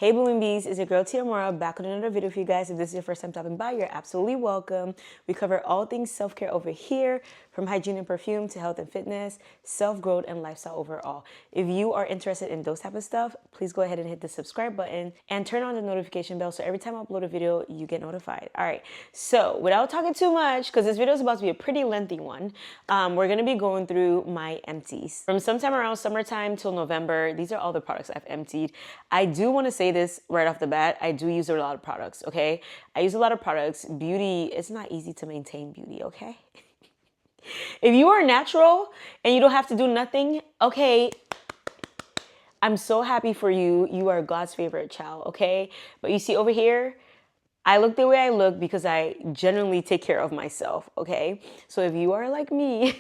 Hey Blooming Bees, it's your girl TiaMorra back with another video for you guys. If this is your first time stopping by, you're absolutely welcome. We cover all things self-care over here, from hygiene and perfume to health and fitness, self-growth and lifestyle overall. If you are interested in those type of stuff, please go ahead and hit the subscribe button and turn on the notification bell so every time I upload a video, you get notified. All right, so without talking too much, because this video is about to be a pretty lengthy one, we're gonna be going through my empties. From sometime around summertime till November, these are all the products I've emptied. I do want to say this right off the bat, I do use a lot of products, okay? I use a lot of products. Beauty, it's not easy to maintain beauty, okay? If you are natural and you don't have to do nothing, okay, I'm so happy for you. You are God's favorite child, okay? But you see over here, I look the way I look because I genuinely take care of myself, okay? So if you are like me,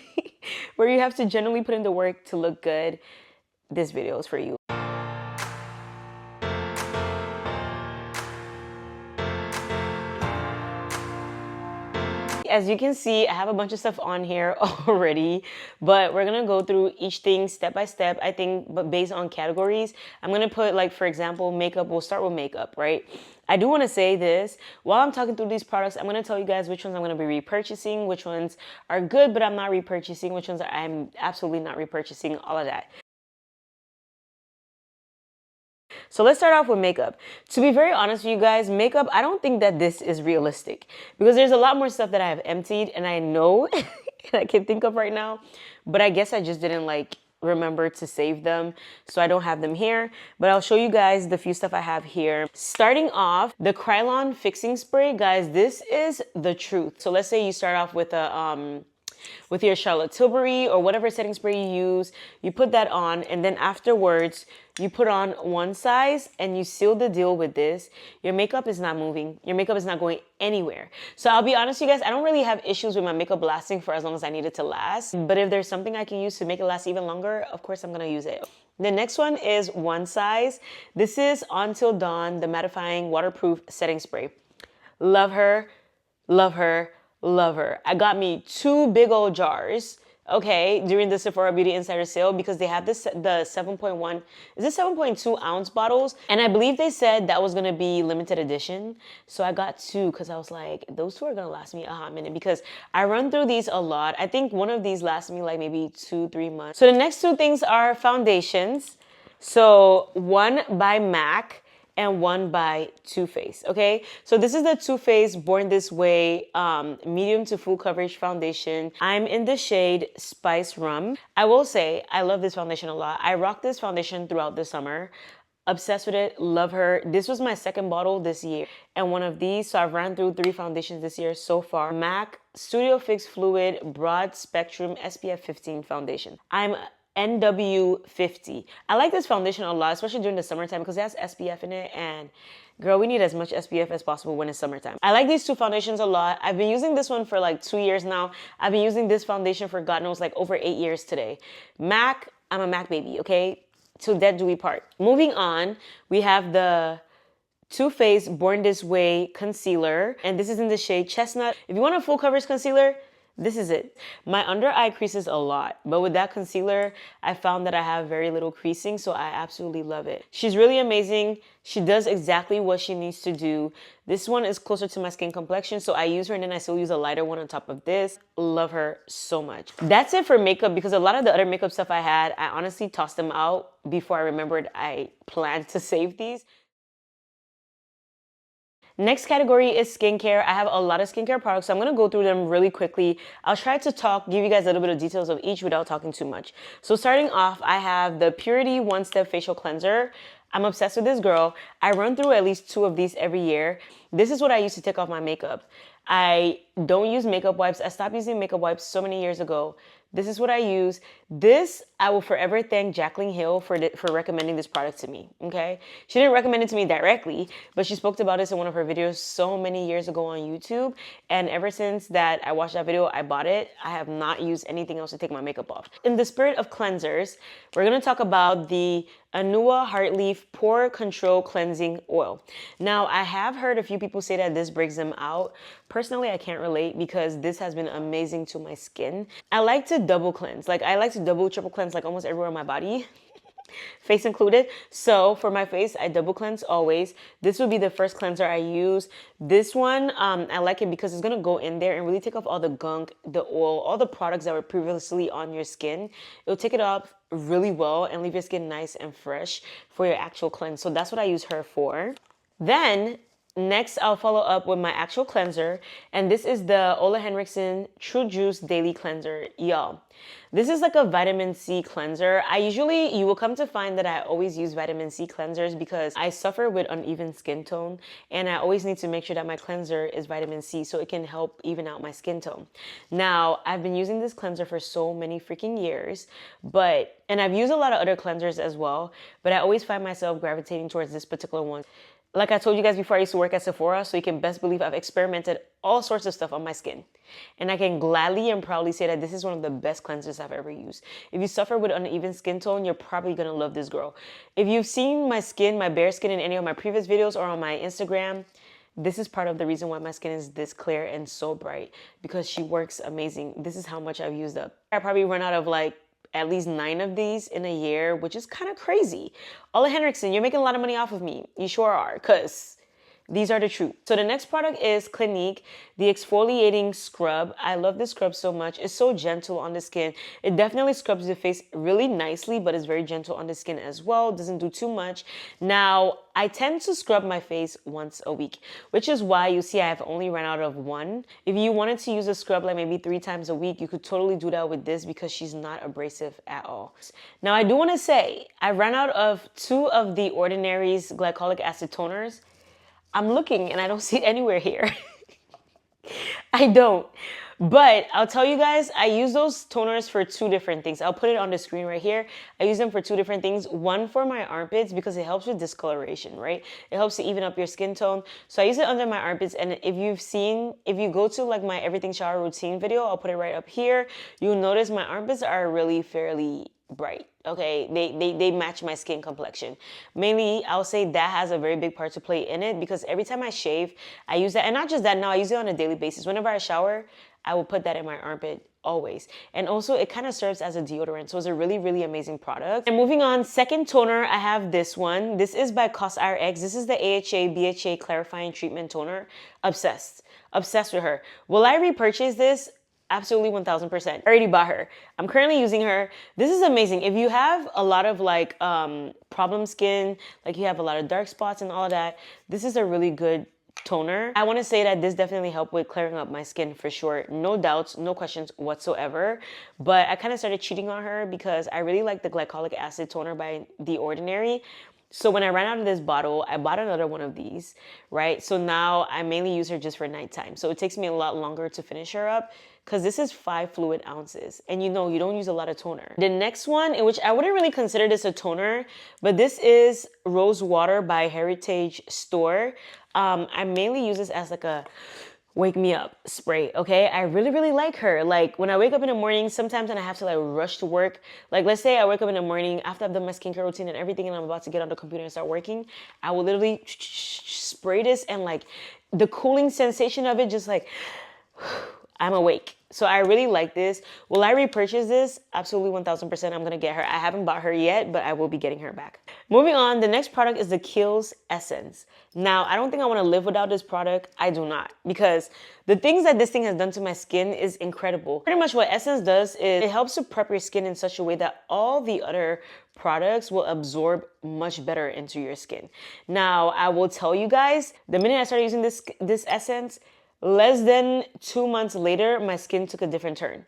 where you have to genuinely put in the work to look good, this video is for you. As you can see, I have a bunch of stuff on here already, but we're gonna go through each thing step by step, I think, but based on categories. I'm gonna put, like, for example, makeup. We'll start with makeup, right? I do wanna say this, while I'm talking through these products, I'm gonna tell you guys which ones I'm gonna be repurchasing, which ones are good, but I'm not repurchasing, which ones I'm absolutely not repurchasing, all of that. So let's start off with makeup. To be very honest with you guys, makeup, I don't think that this is realistic because there's a lot more stuff that I have emptied and I know and I can think of right now, but I guess I just didn't remember to save them, so I don't have them here, but I'll show you guys the few stuff I have here. Starting off, the Krylon Fixing Spray, guys, this is the truth. So let's say you start off with a with your Charlotte Tilbury or whatever setting spray you use, you put that on, and then afterwards you put on one size and you seal the deal with this. Your makeup is not moving. Your makeup is not going anywhere. So I'll be honest with you guys, I don't really have issues with my makeup lasting for as long as I need it to last. But if there's something I can use to make it last even longer, of course I'm gonna use it. The next one is one size. This is Until Dawn, the mattifying waterproof setting spray. Love her, love her, love her. I got me 2 big old jars, okay, during the Sephora Beauty Insider sale because they have this, the 7.1, is it 7.2 ounce bottles? And I believe they said that was gonna be limited edition. So I got 2 because I was like, those 2 are gonna last me a hot minute because I run through these a lot. I think one of these lasts me like maybe 2-3 months. So the next 2 things are foundations. So one by MAC and one by Too Faced, okay? So this is the Too Faced Born This Way medium to full coverage foundation. I'm in the shade Spice Rum. I will say, I love this foundation a lot. I rocked this foundation throughout the summer. Obsessed with it, love her. This was my second bottle this year and one of these, so I've ran through 3 foundations this year so far. MAC Studio Fix Fluid Broad Spectrum SPF 15 foundation. I'm NW50. I like this foundation a lot, especially during the summertime because it has SPF in it, and girl, we need as much SPF as possible when it's summertime. I like these 2 foundations a lot. I've been using this one for like 2 years now. I've been using this foundation for God knows like over 8 years today. MAC, I'm a MAC baby, okay? Till death do we part. Moving on, we have the Too Faced Born This Way concealer, and this is in the shade Chestnut. If you want a full coverage concealer, this is it. My under eye creases a lot, but with that concealer, I found that I have very little creasing, so I absolutely love it. She's really amazing. She does exactly what she needs to do. This one is closer to my skin complexion, so I use her and then I still use a lighter one on top of this. Love her so much. That's it for makeup because a lot of the other makeup stuff I had, I honestly tossed them out before I remembered I planned to save these. Next category is skincare. I have a lot of skincare products, so I'm gonna go through them really quickly. I'll try to give you guys a little bit of details of each without talking too much. So starting off, I have the Purity One Step Facial Cleanser. I'm obsessed with this girl. I run through at least 2 of these every year. This is what I use to take off my makeup. I don't use makeup wipes. I stopped using makeup wipes so many years ago. This is what I use. This, I will forever thank Jaclyn Hill for recommending this product to me, okay? She didn't recommend it to me directly, but she spoke about this in one of her videos so many years ago on YouTube. And ever since that I watched that video, I bought it. I have not used anything else to take my makeup off. In the spirit of cleansers, we're gonna talk about the Anua Heartleaf Pore Control Cleansing Oil. Now, I have heard a few people say that this breaks them out. Personally, I can't relate because this has been amazing to my skin. I like to double cleanse. Like, I like to double, triple cleanse like almost everywhere on my body. face included. So for my face, I double cleanse always. This would be the first cleanser I use. This one, I like it because it's gonna go in there and really take off all the gunk, the oil, all the products that were previously on your skin. It'll take it off really well and leave your skin nice and fresh for your actual cleanse. So that's what I use her for. Then next, I'll follow up with my actual cleanser, and this is the Ole Henriksen True Juice Daily Cleanser, y'all. This is like a vitamin C cleanser. You will come to find that I always use vitamin C cleansers because I suffer with uneven skin tone, and I always need to make sure that my cleanser is vitamin C so it can help even out my skin tone. Now, I've been using this cleanser for so many freaking years, and I've used a lot of other cleansers as well, but I always find myself gravitating towards this particular one. Like I told you guys before, I used to work at Sephora, so you can best believe I've experimented all sorts of stuff on my skin. And I can gladly and proudly say that this is one of the best cleansers I've ever used. If you suffer with uneven skin tone, you're probably gonna love this girl. If you've seen my skin, my bare skin in any of my previous videos or on my Instagram, this is part of the reason why my skin is this clear and so bright, because she works amazing. This is how much I've used up. I probably run out of like at least 9 of these in a year, which is kind of crazy. Ole Henriksen, you're making a lot of money off of me. You sure are, because these are the truth. So the next product is Clinique, the exfoliating scrub. I love this scrub so much. It's so gentle on the skin. It definitely scrubs the face really nicely, but it's very gentle on the skin as well. Doesn't do too much. Now, I tend to scrub my face once a week, which is why you see I have only run out of one. If you wanted to use a scrub like maybe 3 times a week, you could totally do that with this because she's not abrasive at all. Now, I do want to say I ran out of 2 of the Ordinary's glycolic acid toners. I'm looking and I don't see it anywhere here. I don't. But I'll tell you guys, I use those toners for 2 different things. I'll put it on the screen right here. I use them for 2 different things. One for my armpits because it helps with discoloration, right? It helps to even up your skin tone. So I use it under my armpits. And if you go to like my everything shower routine video, I'll put it right up here. You'll notice my armpits are really fairly bright. Okay, they match my skin complexion. Mainly, I'll say that has a very big part to play in it because every time I shave, I use that. And not just that, now I use it on a daily basis. Whenever I shower, I will put that in my armpit always. And also, it kind of serves as a deodorant. So it's a really, really amazing product. And moving on, second toner, I have this one. This is by CosRx. This is the AHA BHA Clarifying Treatment Toner. Obsessed. Obsessed with her. Will I repurchase this? Absolutely 1000%. I already bought her. I'm currently using her. This is amazing. If you have a lot of like problem skin, like you have a lot of dark spots and all of that, this is a really good toner. I want to say that this definitely helped with clearing up my skin for sure. No doubts, no questions whatsoever. But I kind of started cheating on her because I really like the glycolic acid toner by The Ordinary. So when I ran out of this bottle, I bought another one of these, right? So now I mainly use her just for nighttime. So it takes me a lot longer to finish her up because this is 5 fluid ounces. And you know, you don't use a lot of toner. The next one, in which I wouldn't really consider this a toner, but this is Rose Water by Heritage Store. I mainly use this as like a wake me up spray, okay? I really, really like her. Like when I wake up in the morning, sometimes and I have to like rush to work. Like let's say I wake up in the morning after I've done my skincare routine and everything and I'm about to get on the computer and start working, I will literally spray this and like the cooling sensation of it just like, I'm awake. So I really like this. Will I repurchase this? Absolutely 1000%. I'm going to get her. I haven't bought her yet, but I will be getting her back. Moving on, the next product is the Kiehl's Essence. Now, I don't think I want to live without this product. I do not, because the things that this thing has done to my skin is incredible. Pretty much what Essence does is it helps to prep your skin in such a way that all the other products will absorb much better into your skin. Now, I will tell you guys, the minute I started using this Essence, less than 2 months later, my skin took a different turn.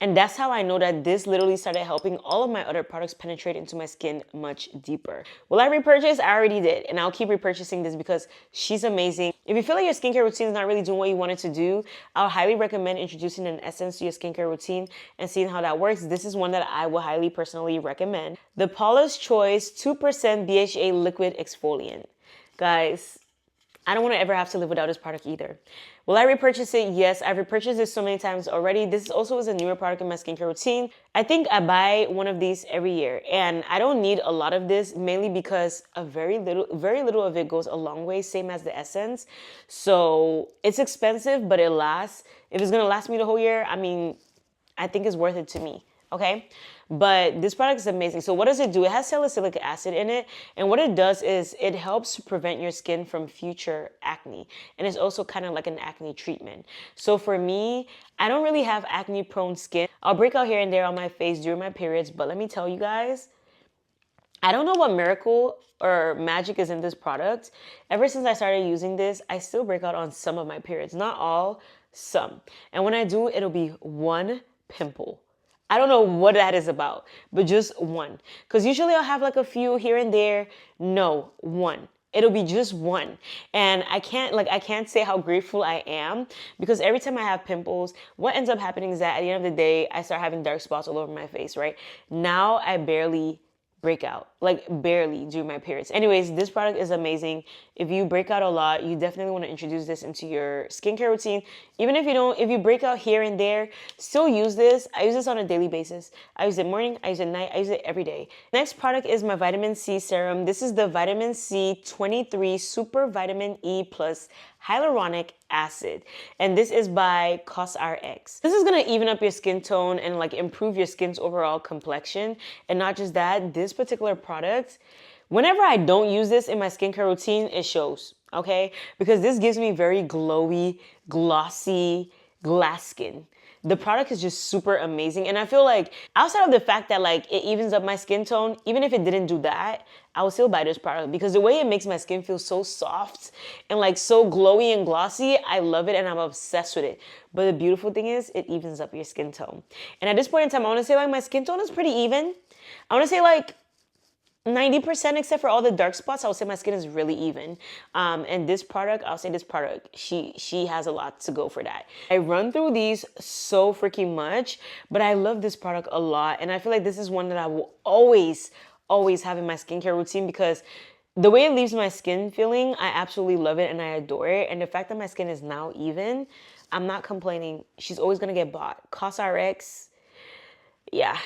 And that's how I know that this literally started helping all of my other products penetrate into my skin much deeper. Will I repurchase? I already did. And I'll keep repurchasing this because she's amazing. If you feel like your skincare routine is not really doing what you want it to do, I'll highly recommend introducing an essence to your skincare routine and seeing how that works. This is one that I will highly personally recommend. The Paula's Choice 2% BHA Liquid Exfoliant. Guys, I don't want to ever have to live without this product either. Will I repurchase it? Yes, I've repurchased this so many times already. This also is a newer product in my skincare routine. I think I buy one of these every year, and I don't need a lot of this, mainly because very little of it goes a long way, same as the Essence. So it's expensive, but it lasts. If it's gonna last me the whole year, I mean, I think it's worth it to me. okay? But this product is amazing. So what does it do? It has salicylic acid in it, and what it does is it helps to prevent your skin from future acne, and it's also kind of like an acne treatment. So for me, I don't really have acne prone skin. I'll break out here and there on my face during my periods, but let me tell you guys, I don't know what miracle or magic is in this product. Ever since I started using this, I still break out on some of my periods. Not all, some. And when I do, it'll be one pimple. I don't know what that is about, but just one. Because usually I'll have like a few here and there. No, one. It'll be just one. And I can't say how grateful I am, because every time I have pimples, what ends up happening is that at the end of the day, I start having dark spots all over my face, right? Now I barely break out, like barely during my periods. Anyways, this product is amazing. If you break out a lot, you definitely want to introduce this into your skincare routine. Even if you don't, if you break out here and there, still use this. I use this on a daily basis. I use it morning, I use it night, I use it every day. Next product is my vitamin C serum. This is the vitamin C 23 Super Vitamin E Plus Hyaluronic Acid, and this is by CosRx. This is gonna even up your skin tone and like improve your skin's overall complexion. And not just that, this particular product, whenever I don't use this in my skincare routine, it shows, okay? Because this gives me very glowy, glossy, glass skin. The product is just super amazing. And I feel like outside of the fact that like it evens up my skin tone, even if it didn't do that, I would still buy this product because the way it makes my skin feel so soft and like so glowy and glossy, I love it and I'm obsessed with it. But the beautiful thing is it evens up your skin tone. And at this point in time, I want to say like my skin tone is pretty even. I want to say like 90%, except for all the dark spots, I would say my skin is really even. And this product, I'll say this product, she has a lot to go for that. I run through these so freaking much, but I love this product a lot. And I feel like this is one that I will always have in my skincare routine because the way it leaves my skin feeling, I absolutely love it and I adore it. And the fact that my skin is now even, I'm not complaining. She's always gonna get bought. CosRx, yeah,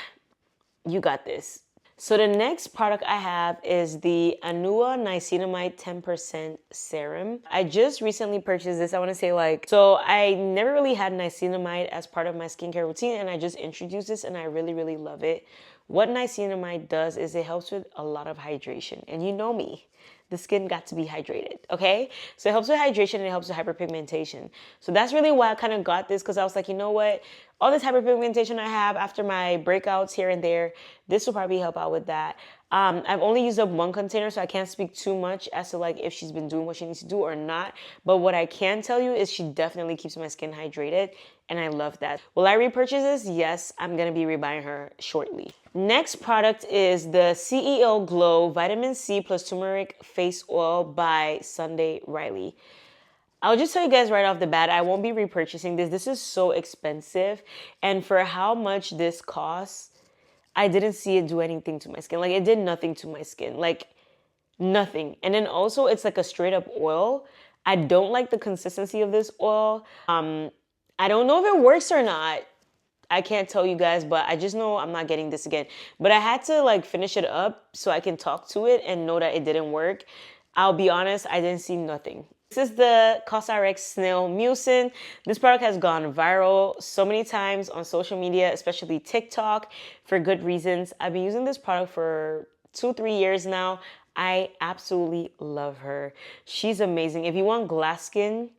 you got this. So the next product I have is the Anua Niacinamide 10% Serum. I just recently purchased this. I want to say so I never really had niacinamide as part of my skincare routine, and I just introduced this and I really, really love it. What niacinamide does is it helps with a lot of hydration. And you know me, the skin got to be hydrated, okay? So it helps with hydration and it helps with hyperpigmentation. So that's really why I kind of got this, because I was like, you know what? All this hyperpigmentation I have after my breakouts here and there, this will probably help out with that. I've only used up one container, so I can't speak too much as to like if she's been doing what she needs to do or not. But what I can tell you is she definitely keeps my skin hydrated, and I love that. Will I repurchase this? Yes, I'm gonna be rebuying her shortly. Next product is the CEO Glow Vitamin C plus Turmeric Face Oil by Sunday Riley. I'll just tell you guys right off the bat, I won't be repurchasing this. This is so expensive, and for how much this costs, I didn't see it do anything to my skin. Like, it did nothing to my skin. Like, nothing. And then also, it's like a straight up oil. I don't like the consistency of this oil. I don't know if it works or not. I can't tell you guys, but I just know I'm not getting this again. But I had to like finish it up so I can talk to it and know that it didn't work. I'll be honest, I didn't see nothing. This is the CosRx Snail Mucin. This product has gone viral so many times on social media, especially TikTok, for good reasons. I've been using this product for 2-3 years now. I absolutely love her. She's amazing. If you want glass skin,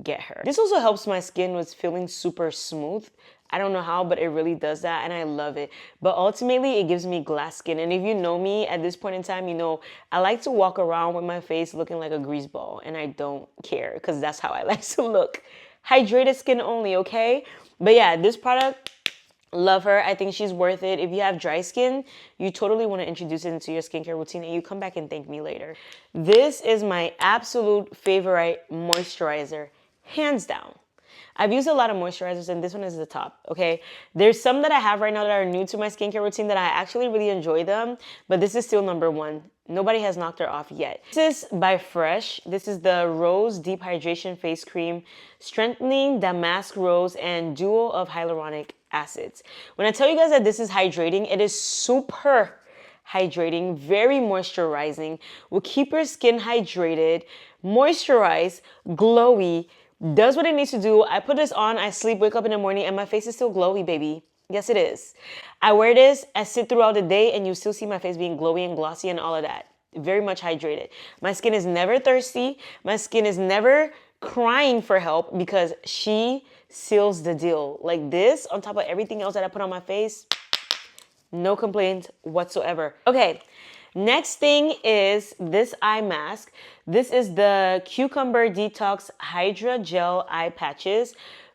get her. This also helps my skin with feeling super smooth. I don't know how, but it really does that, and I love it. But ultimately, it gives me glass skin. And if you know me at this point in time, you know I like to walk around with my face looking like a grease ball, and I don't care because that's how I like to look. Hydrated skin only, okay? But yeah, this product, love her. I think she's worth it. If you have dry skin, you totally want to introduce it into your skincare routine, and you come back and thank me later. This is my absolute favorite moisturizer, hands down. I've used a lot of moisturizers, and this one is the top, okay? There's some that I have right now that are new to my skincare routine that I actually really enjoy them, but this is still number one. Nobody has knocked her off yet. This is by Fresh. This is the Rose Deep Hydration Face Cream, strengthening damask rose and duo of hyaluronic acids. When I tell you guys that this is hydrating, it is super hydrating, very moisturizing, will keep your skin hydrated, moisturized, glowy, does what it needs to do. I put this on, I sleep, wake up in the morning, and my face is still glowy, baby. Yes, it is. I wear this, I sit throughout the day, and you still see my face being glowy and glossy and all of that. Very much hydrated. My skin is never thirsty. My skin is never crying for help because she seals the deal. Like this, on top of everything else that I put on my face, no complaints whatsoever. Okay, next thing is this eye mask. This is the Cucumber Detox Hydra Gel Eye Patches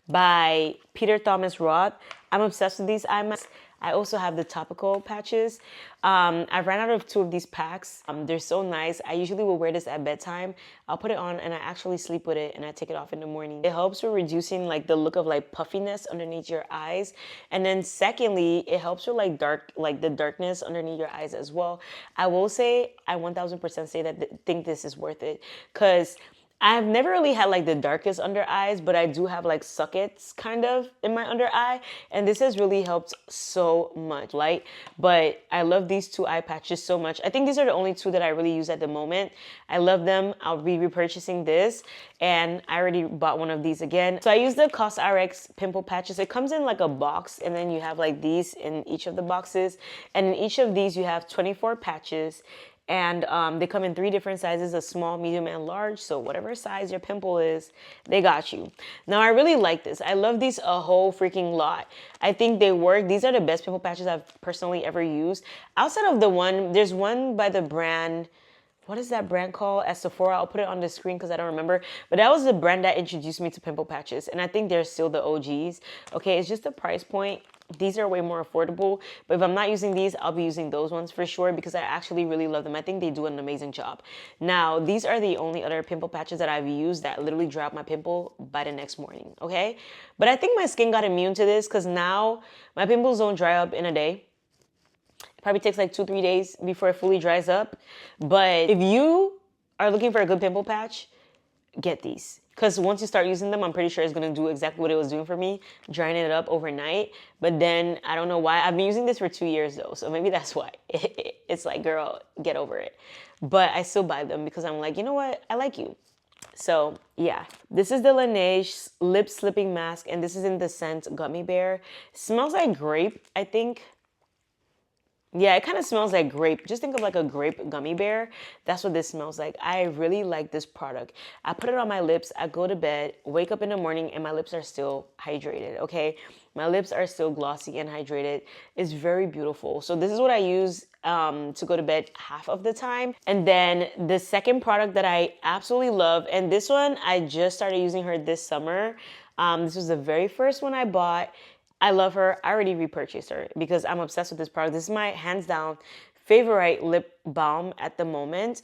by Peter Thomas Roth. I'm obsessed with these eye masks. I also have the topical patches. I ran out of 2 of these packs. They're so nice. I usually will wear this at bedtime. I'll put it on and I actually sleep with it and I take it off in the morning. It helps with reducing like the look of like puffiness underneath your eyes. And then secondly, it helps with like the darkness underneath your eyes as well. I will say, I 1000% say that think this is worth it because I've never really had like the darkest under eyes, but I do have like sockets kind of in my under eye. And this has really helped so much. Light, but I love these 2 eye patches so much. I think these are the only 2 that I really use at the moment. I love them. I'll be repurchasing this and I already bought one of these again. So I use the CosRx pimple patches. It comes in like a box and then you have like these in each of the boxes. And in each of these you have 24 patches. And they come in 3 different sizes, a small, medium, and large. So whatever size your pimple is, they got you. Now, I really like this. I love these a whole freaking lot. I think they work. These are the best pimple patches I've personally ever used. Outside of the one, there's one by the brand, what is that brand called? At Sephora. I'll put it on the screen because I don't remember. But that was the brand that introduced me to pimple patches. And I think they're still the OGs. Okay, it's just the price point. These are way more affordable, but if I'm not using these, I'll be using those ones for sure because I actually really love them. I think they do an amazing job. Now, these are the only other pimple patches that I've used that literally dry out my pimple by the next morning, okay? But I think my skin got immune to this because now my pimples don't dry up in a day. It probably takes like 2-3 days before it fully dries up. But if you are looking for a good pimple patch, get these. Because once you start using them, I'm pretty sure it's going to do exactly what it was doing for me, drying it up overnight. But then, I don't know why. I've been using this for 2 years, though. So maybe that's why. It's like, girl, get over it. But I still buy them because I'm like, you know what? I like you. So, yeah. This is the Laneige Lip Slipping Mask. And this is in the scent Gummy Bear. It smells like grape, I think. Yeah, it kind of smells like grape. Just think of like a grape gummy bear. That's what this smells like. I really like this product. I put it on my lips. I go to bed, wake up in the morning, and my lips are still hydrated, okay? My lips are still glossy and hydrated. It's very beautiful. So this is what I use to go to bed half of the time. And then the second product that I absolutely love, and this one, I just started using her this summer. This was the very first one I bought. I love her. I already repurchased her because I'm obsessed with this product. This is my hands down favorite lip balm at the moment.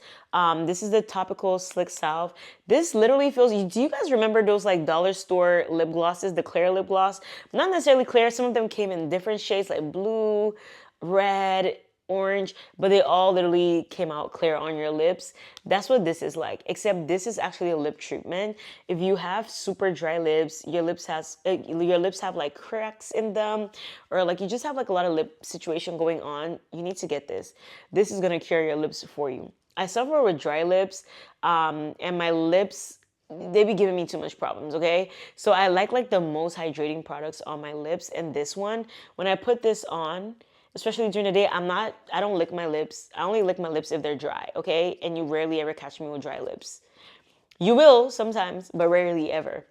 This is the Topical Slick Salve. This literally feels, do you guys remember those like dollar store lip glosses, the clear lip gloss? Not necessarily clear. Some of them came in different shades like blue, red, orange, but they all literally came out clear on your lips. That's what this is like, except this is actually a lip treatment. If you have super dry lips, your lips have like cracks in them, or like you just have like a lot of lip situation going on, you need to get this. This is gonna cure your lips for you. I suffer with dry lips, and my lips, they be giving me too much problems, okay? So I like the most hydrating products on my lips, and this one, when I put this on, especially during the day, I don't lick my lips. I only lick my lips if they're dry, okay? And you rarely ever catch me with dry lips. You will sometimes, but rarely ever.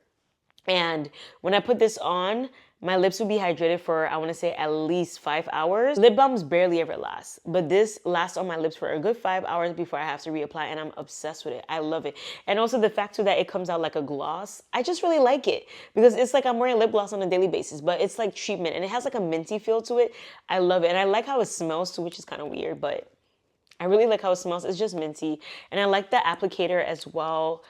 And when I put this on, my lips will be hydrated for, I want to say, at least 5 hours. Lip balms barely ever last, but this lasts on my lips for a good 5 hours before I have to reapply, and I'm obsessed with it. I love it. And also the fact too that it comes out like a gloss, I just really like it because it's like I'm wearing lip gloss on a daily basis, but it's like treatment, and it has like a minty feel to it. I love it, and I like how it smells too, which is kind of weird, but I really like how it smells. It's just minty. And I like the applicator as well.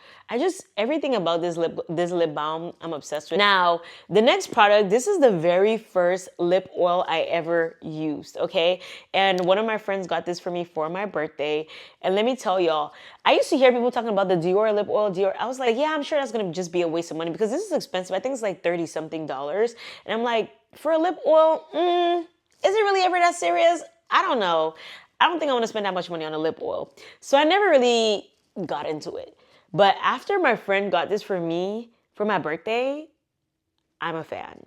Everything about this lip balm, I'm obsessed with. Now, the next product, this is the very first lip oil I ever used, okay? And one of my friends got this for me for my birthday. And let me tell y'all, I used to hear people talking about the Dior lip oil, Dior. I was like, yeah, I'm sure that's gonna just be a waste of money because this is expensive. I think it's like $30-something. And I'm like, for a lip oil, is it really ever that serious? I don't know. I don't think I want to spend that much money on a lip oil. So I never really got into it. But after my friend got this for me for my birthday, I'm a fan.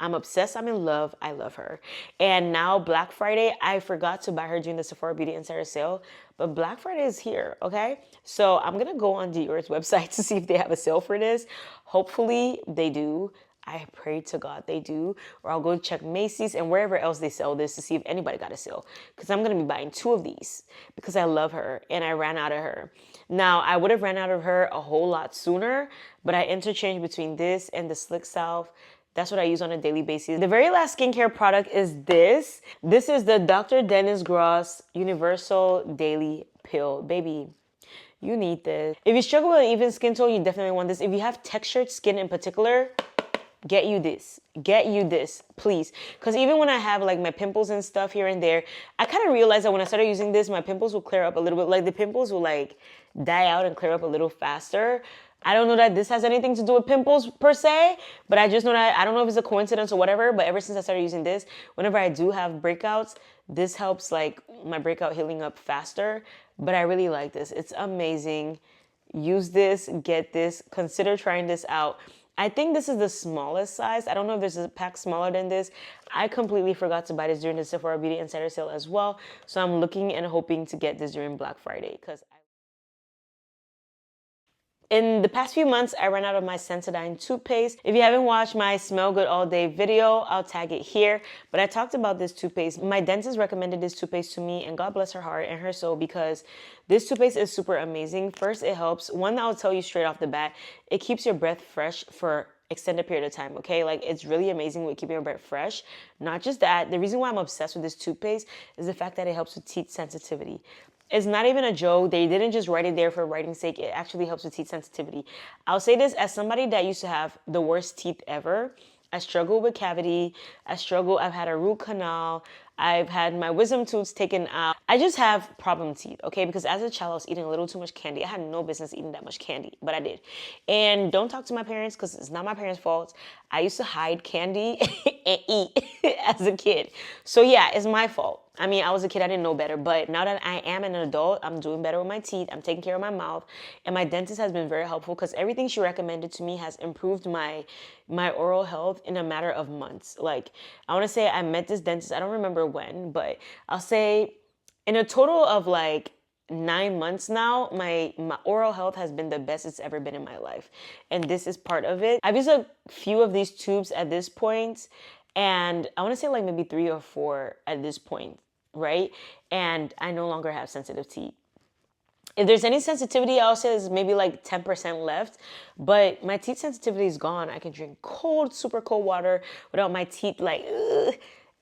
I'm obsessed. I'm in love. I love her. And now Black Friday, I forgot to buy her during the Sephora Beauty Insider sale, but Black Friday is here, okay? So I'm gonna go on Dior's website to see if they have a sale for this. Hopefully they do. I pray to God they do, or I'll go check Macy's and wherever else they sell this to see if anybody got a sale, because I'm going to be buying 2 of these because I love her and I ran out of her. Now, I would have ran out of her a whole lot sooner, but I interchange between this and the Slick Salve. That's what I use on a daily basis. The very last skincare product is this. This is the Dr. Dennis Gross Universal Daily Pill. Baby, you need this. If you struggle with even skin tone, you definitely want this. If you have textured skin in particular, get you this, please. Because even when I have like my pimples and stuff here and there, I kind of realized that when I started using this, my pimples will clear up a little bit. Like the pimples will like die out and clear up a little faster. I don't know that this has anything to do with pimples per se, but I just know that, I don't know if it's a coincidence or whatever, but ever since I started using this, whenever I do have breakouts, this helps like my breakout healing up faster. But I really like this. It's amazing. Use this, get this, consider trying this out. I think this is the smallest size. I don't know if there's a pack smaller than this. I completely forgot to buy this during the Sephora Beauty Insider sale as well. So I'm looking and hoping to get this during Black Friday because in the past few months, I ran out of my Sensodyne toothpaste. If you haven't watched my Smell Good All Day video, I'll tag it here. But I talked about this toothpaste. My dentist recommended this toothpaste to me, and God bless her heart and her soul, because this toothpaste is super amazing. First, it helps. One, I'll tell you straight off the bat, it keeps your breath fresh for extended period of time, okay? Like, it's really amazing with keeping your breath fresh. Not just that, the reason why I'm obsessed with this toothpaste is the fact that it helps with teeth sensitivity. It's not even a joke. They didn't just write it there for writing's sake. It actually helps with teeth sensitivity. I'll say this as somebody that used to have the worst teeth ever. I struggle with cavity. I've had a root canal. I've had my wisdom tooth taken out. I just have problem teeth, okay? Because as a child, I was eating a little too much candy. I had no business eating that much candy, but I did. And don't talk to my parents because it's not my parents' fault. I used to hide candy and eat as a kid. So yeah, it's my fault. I mean, I was a kid, I didn't know better, but now that I am an adult, I'm doing better with my teeth, I'm taking care of my mouth, and my dentist has been very helpful because everything she recommended to me has improved my oral health in a matter of months. Like, I want to say I met this dentist, I don't remember when, but I'll say in a total of like 9 months now, my oral health has been the best it's ever been in my life, and this is part of it. I've used a few of these tubes at this point, and I want to say like maybe 3 or 4 at this point, right? And I no longer have sensitive teeth. If there's any sensitivity, I'll say there's maybe like 10% left, but my teeth sensitivity is gone. I can drink cold, super cold water without my teeth like, ugh,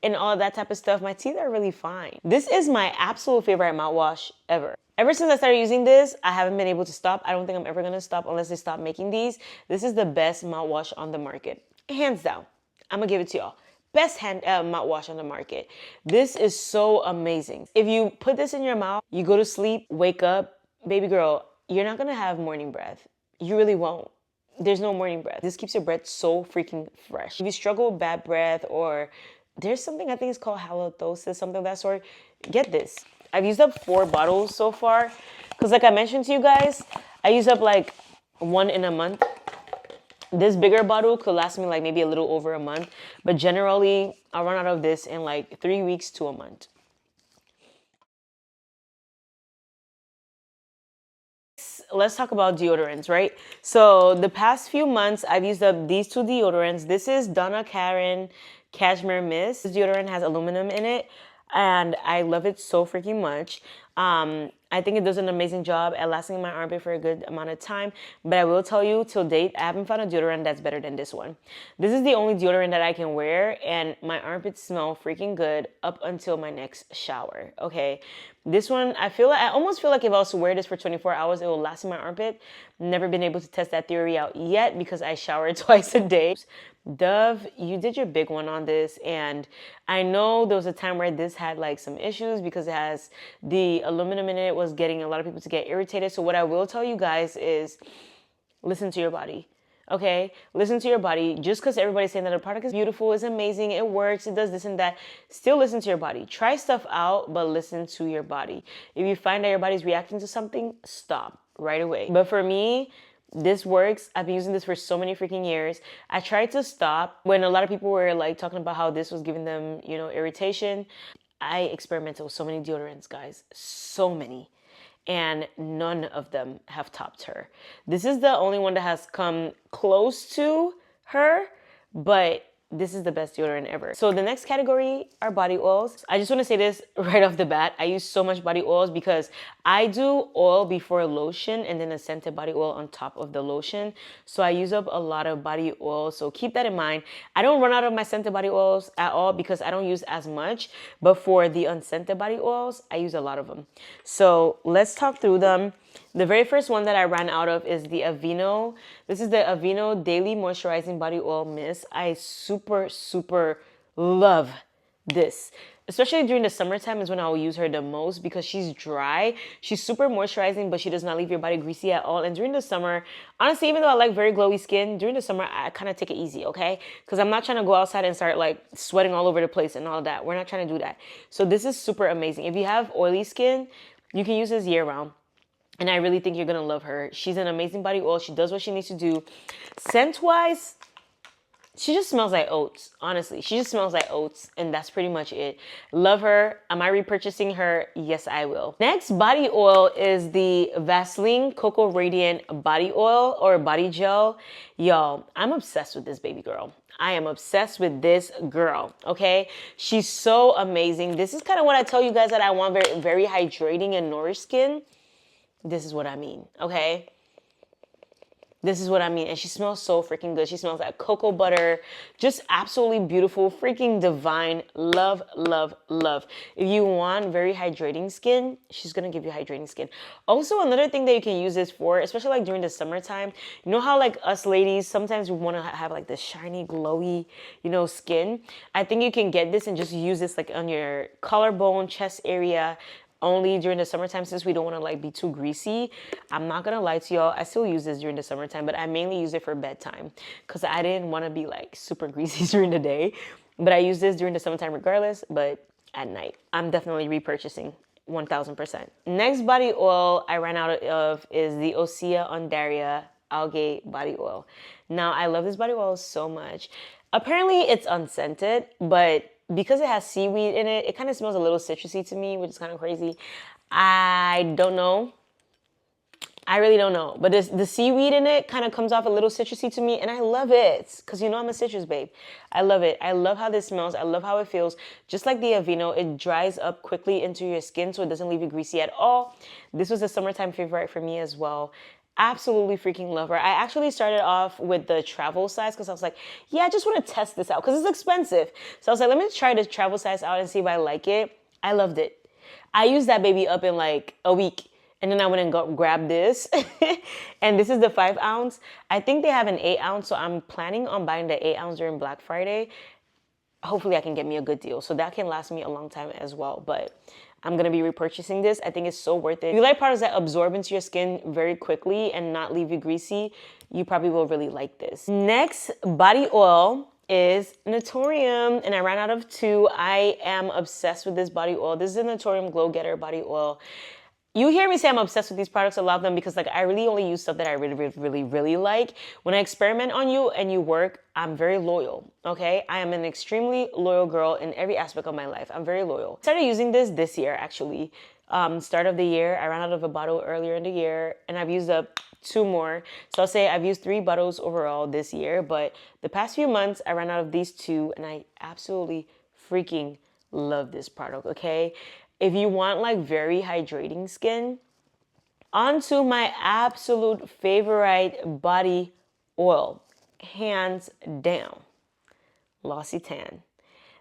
and all that type of stuff. My teeth are really fine. This is my absolute favorite mouthwash ever. Ever since I started using this, I haven't been able to stop. I don't think I'm ever gonna stop unless they stop making these. This is the best mouthwash on the market. Hands down. I'm gonna give it to y'all. Best mouthwash on the market. This is so amazing. If you put this in your mouth, you go to sleep, wake up, baby girl, you're not gonna have morning breath. You really won't. There's no morning breath. This keeps your breath so freaking fresh. If you struggle with bad breath, or there's something I think it's called halitosis, something of that sort, get this. I've used up 4 bottles so far, because like I mentioned to you guys, I use up like 1 in a month. This bigger bottle could last me like maybe a little over a month, but generally I'll run out of this in like 3 weeks to a month. Let's talk about deodorants, right? So the past few months, I've used up these 2 deodorants. This is Donna Karan Cashmere Mist. This deodorant has aluminum in it, and I love it so freaking much. I think it does an amazing job at lasting in my armpit for a good amount of time. But I will tell you, till date, I haven't found a deodorant that's better than this one. This is the only deodorant that I can wear, and my armpits smell freaking good up until my next shower, okay? This one, I almost feel like if I was to wear this for 24 hours, it will last in my armpit. Never been able to test that theory out yet because I shower twice a day. Dove, you did your big one on this, and I know there was a time where this had like some issues because it has the aluminum in it, was getting a lot of people to get irritated. So what I will tell you guys is listen to your body. Okay, listen to your body. Just because everybody's saying that a product is beautiful, is amazing, it works, it does this and that, still listen to your body. Try stuff out, but listen to your body. If you find that your body's reacting to something, stop right away. But for me, This works. I've been using this for so many freaking years. I tried to stop when a lot of people were like talking about how this was giving them, you know, irritation. I experimented with so many deodorants, guys. So many. And none of them have topped her. This is the only one that has come close to her, but this is the best deodorant ever. So the next category are body oils. I just want to say this right off the bat. I use so much body oils because I do oil before lotion and then a scented body oil on top of the lotion. So I use up a lot of body oil. So keep that in mind. I don't run out of my scented body oils at all because I don't use as much. But for the unscented body oils, I use a lot of them. So let's talk through them. The very first one that I ran out of is the Aveeno. This is the Aveeno Daily Moisturizing Body Oil Mist. I super, super love this. Especially during the summertime is when I will use her the most because she's dry. She's super moisturizing, but she does not leave your body greasy at all. And during the summer, honestly, even though I like very glowy skin, during the summer, I kind of take it easy, okay? Because I'm not trying to go outside and start like sweating all over the place and all that. We're not trying to do that. So this is super amazing. If you have oily skin, you can use this year round. And I really think you're going to love her. She's an amazing body oil. She does what she needs to do. Scent-wise, she just smells like oats. Honestly, she just smells like oats. And that's pretty much it. Love her. Am I repurchasing her? Yes, I will. Next body oil is the Vaseline Cocoa Radiant Body Oil or Body Gel. Y'all, I'm obsessed with this baby girl. I am obsessed with this girl, okay? She's so amazing. This is kind of what I tell you guys that I want, very, very hydrating and nourished skin. This is what I mean, okay? This is what I mean. And she smells so freaking good. She smells like cocoa butter. Just absolutely beautiful, freaking divine. Love, love, love. If you want very hydrating skin, she's going to give you hydrating skin. Also, another thing that you can use this for, especially like during the summertime, you know how like us ladies, sometimes we want to have like this shiny, glowy, you know, skin. I think you can get this and just use this like on your collarbone, chest area, only during the summertime since we don't want to like be too greasy. I'm not gonna lie to y'all, I still use this during the summertime, but I mainly use it for bedtime because I didn't want to be like super greasy during the day. But I use this during the summertime regardless, but at night I'm definitely repurchasing 1000%. Next body oil I ran out of is the Osea Undaria Algae Body Oil. Now I love this body oil so much. Apparently it's unscented, but because it has seaweed in it, it kind of smells a little citrusy to me, which is kind of crazy. I don't know. I really don't know. But the seaweed in it kind of comes off a little citrusy to me, and I love it. Because you know I'm a citrus babe. I love it. I love how this smells. I love how it feels. Just like the Aveeno, it dries up quickly into your skin, so it doesn't leave you greasy at all. This was a summertime favorite for me as well. Absolutely freaking love her. I actually started off with the travel size because I was like, yeah, I just want to test this out because it's expensive. So I was like, let me try the travel size out and see if I like it. I loved it. I used that baby up in like a week. And then I went and grabbed this. And this is the 5 ounce. I think they have an 8 ounce. So I'm planning on buying the 8 ounce during Black Friday. Hopefully I can get me a good deal. So that can last me a long time as well. But I'm going to be repurchasing this. I think it's so worth it. If you like products that absorb into your skin very quickly and not leave you greasy, you probably will really like this. Next body oil is Naturium, and I ran out of 2. I am obsessed with this body oil. This is the Naturium Glow Getter body oil. You hear me say I'm obsessed with these products. I love them because like I really only use stuff that I really like. When I experiment on you and you work, I'm very loyal, okay? I am an extremely loyal girl in every aspect of my life. I'm very loyal. I started using this year, actually. Start of the year. I ran out of a bottle earlier in the year, and I've used up 2 more. So I'll say I've used 3 bottles overall this year, but the past few months, I ran out of these 2, and I absolutely freaking love this product, okay? If you want like very hydrating skin, onto my absolute favorite body oil, hands down, L'Occitane.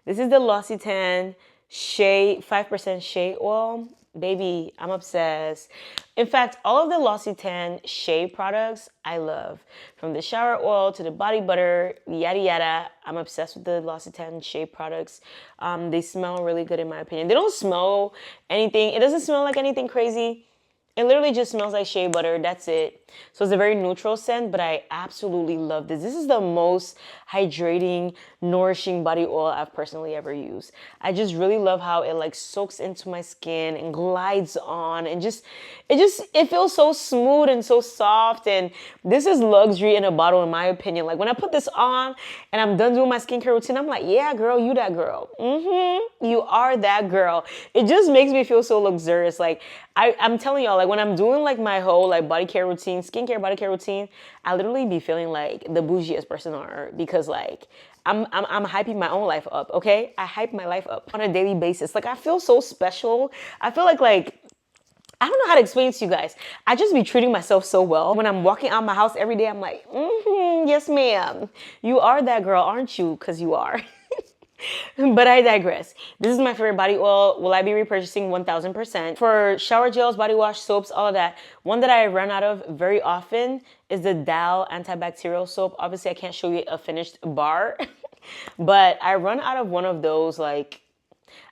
This is the L'Occitane Shea 5% Shea Oil. Baby, I'm obsessed. In fact, all of the L'Occitane Shea products I love. From the shower oil to the body butter, yada yada. I'm obsessed with the L'Occitane Shea products. They smell really good in my opinion. They don't smell anything. It doesn't smell like anything crazy. It literally just smells like shea butter. That's it. So it's a very neutral scent, but I absolutely love this. This is the most hydrating, nourishing body oil I've personally ever used. I just really love how it like soaks into my skin and glides on, and it feels so smooth and so soft. And this is luxury in a bottle, in my opinion. Like when I put this on and I'm done doing my skincare routine, I'm like, yeah, girl, you that girl. You are that girl. It just makes me feel so luxurious. Like I'm telling y'all, like when I'm doing like my whole like body care routine, skincare body care routine, I literally be feeling like the bougiest person on earth, because like I'm hyping my own life up, okay? I hype my life up on a daily basis. Like I feel so special. I feel like I don't know how to explain it to you guys. I just be treating myself so well. When I'm walking out my house every day, I'm like, yes, ma'am. You are that girl, aren't you? Because you are. But I digress. This is my favorite body oil. Will I be repurchasing? 1000%. For shower gels, body wash, soaps, all of that, one that I run out of very often is the Dow antibacterial soap. Obviously, I can't show you a finished bar, but I run out of one of those, like,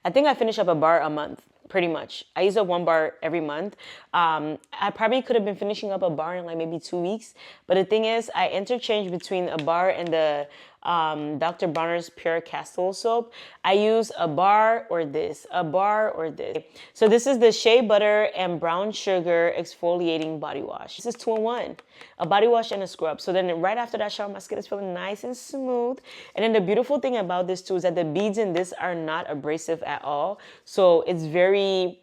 I think I finish up a bar a month. Pretty much. I use up one bar every month. I probably could have been finishing up a bar in like maybe 2 weeks. But the thing is, I interchange between a bar and the Dr. Bronner's Pure Castle soap. I use a bar or this, a bar or this. So this is the shea butter and brown sugar exfoliating body wash. This is 2-in-1, a body wash and a scrub. So then right after that shower, my skin is feeling nice and smooth. And then the beautiful thing about this too is that the beads in this are not abrasive at all. So it's very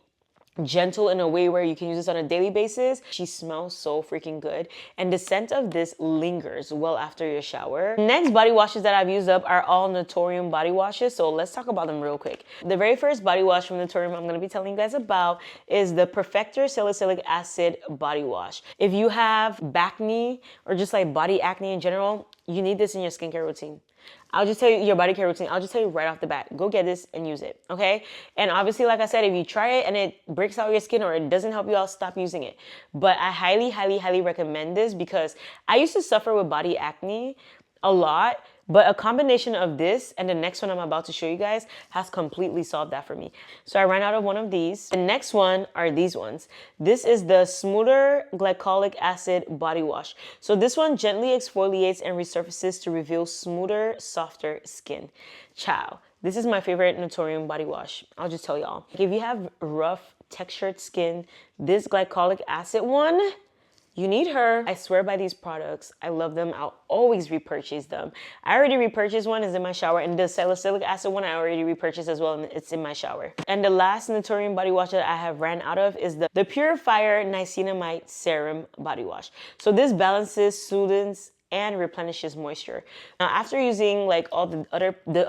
gentle in a way where you can use this on a daily basis. She smells so freaking good, and the scent of this lingers well after your shower. Next body washes that I've used up are all Naturium body washes, so let's talk about them real quick. The very first body wash from Naturium I'm going to be telling you guys about is the Perfector Salicylic Acid body wash. If you have acne or just like body acne in general, you need this in your skincare routine. I'll just tell you your body care routine. I'll just tell you right off the bat, go get this and use it, okay? And obviously, like I said, if you try it and it breaks out your skin or it doesn't help you out, stop using it. But I highly, highly, highly recommend this because I used to suffer with body acne a lot, but a combination of this and the next one I'm about to show you guys has completely solved that for me. So I ran out of one of these. The next one are these ones. This is the Smoother Glycolic Acid Body Wash. So this one gently exfoliates and resurfaces to reveal smoother, softer skin. Ciao. This is my favorite Naturium body wash. I'll just tell y'all. If you have rough, textured skin, this glycolic acid one, you need her. I swear by these products. I love them. I'll always repurchase them. I already repurchased one, it's in my shower, and the salicylic acid one I already repurchased as well, and it's in my shower. And the last Naturium body wash that I have ran out of is the Purifier Niacinamide Serum body wash. So this balances, soothes, and replenishes moisture. Now, after using like all the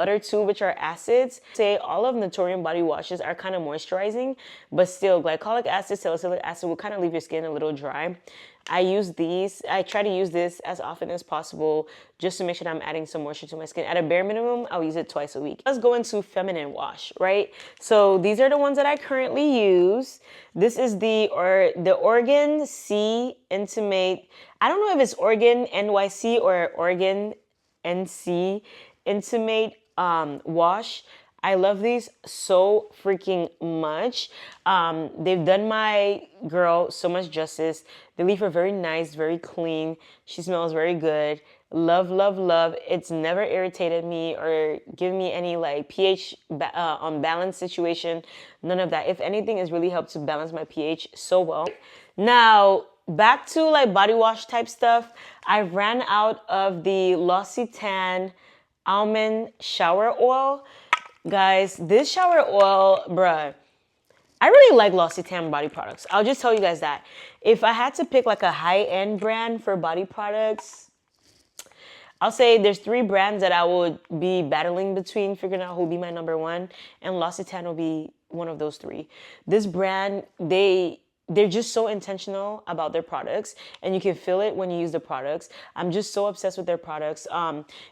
other two, which are acids, say all of Naturium body washes are kind of moisturizing, but still glycolic acid, salicylic acid will kind of leave your skin a little dry. I use these. I try to use this as often as possible just to make sure that I'm adding some moisture to my skin. At a bare minimum, I'll use it twice a week. Let's go into feminine wash, right? So these are the ones that I currently use. This is the Organ C Intimate. I don't know if it's Organ NYC or Organ NC Intimate wash. I love these so freaking much. They've done my girl so much justice. They leave her very nice, very clean. She smells very good. Love, love, love. It's never irritated me or given me any like pH unbalanced situation. None of that. If anything, it's really helped to balance my pH so well. Now, back to like body wash type stuff. I ran out of the L'Occitane Almond Shower Oil. Guys, this shower oil, bruh, I really like L'Occitane body products. I'll just tell you guys that. If I had to pick like a high-end brand for body products, I'll say there's 3 brands that I would be battling between, figuring out who will be my number one, and L'Occitane will be one of those 3. This brand, they're just so intentional about their products, and you can feel it when you use the products. I'm just so obsessed with their products.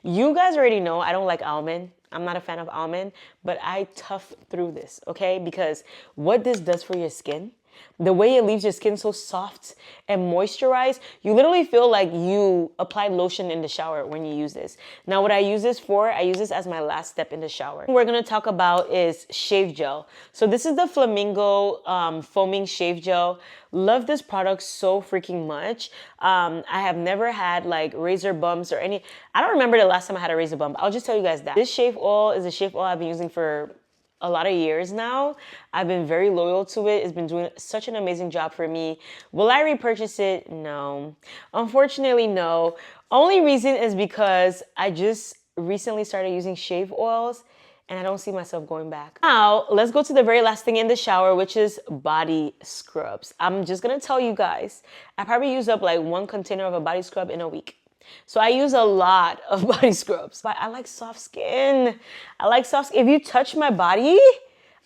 You guys already know I don't like almond. I'm not a fan of almond, but I tough through this, okay? Because what this does for your skin, The way it leaves your skin so soft and moisturized, you literally feel like you applied lotion in the shower when you use this. Now, what I use this for, I use this as my last step in the shower. What we're gonna talk about is shave gel. So this is the Flamingo foaming shave gel. Love this product so freaking much. I have never had like razor bumps or any, I don't remember the last time I had a razor bump. I'll just tell you guys that. This shave oil is a shave oil I've been using for a lot of years now. I've been very loyal to it. It's been doing such an amazing job for me. Will I repurchase it? No. Unfortunately, no. Only reason is because I just recently started using shave oils and I don't see myself going back. Now, let's go to the very last thing in the shower, which is body scrubs. I'm just gonna tell you guys, I probably use up like 1 container of a body scrub in a week. So I use a lot of body scrubs, but I like soft skin. I like soft skin. If you touch my body,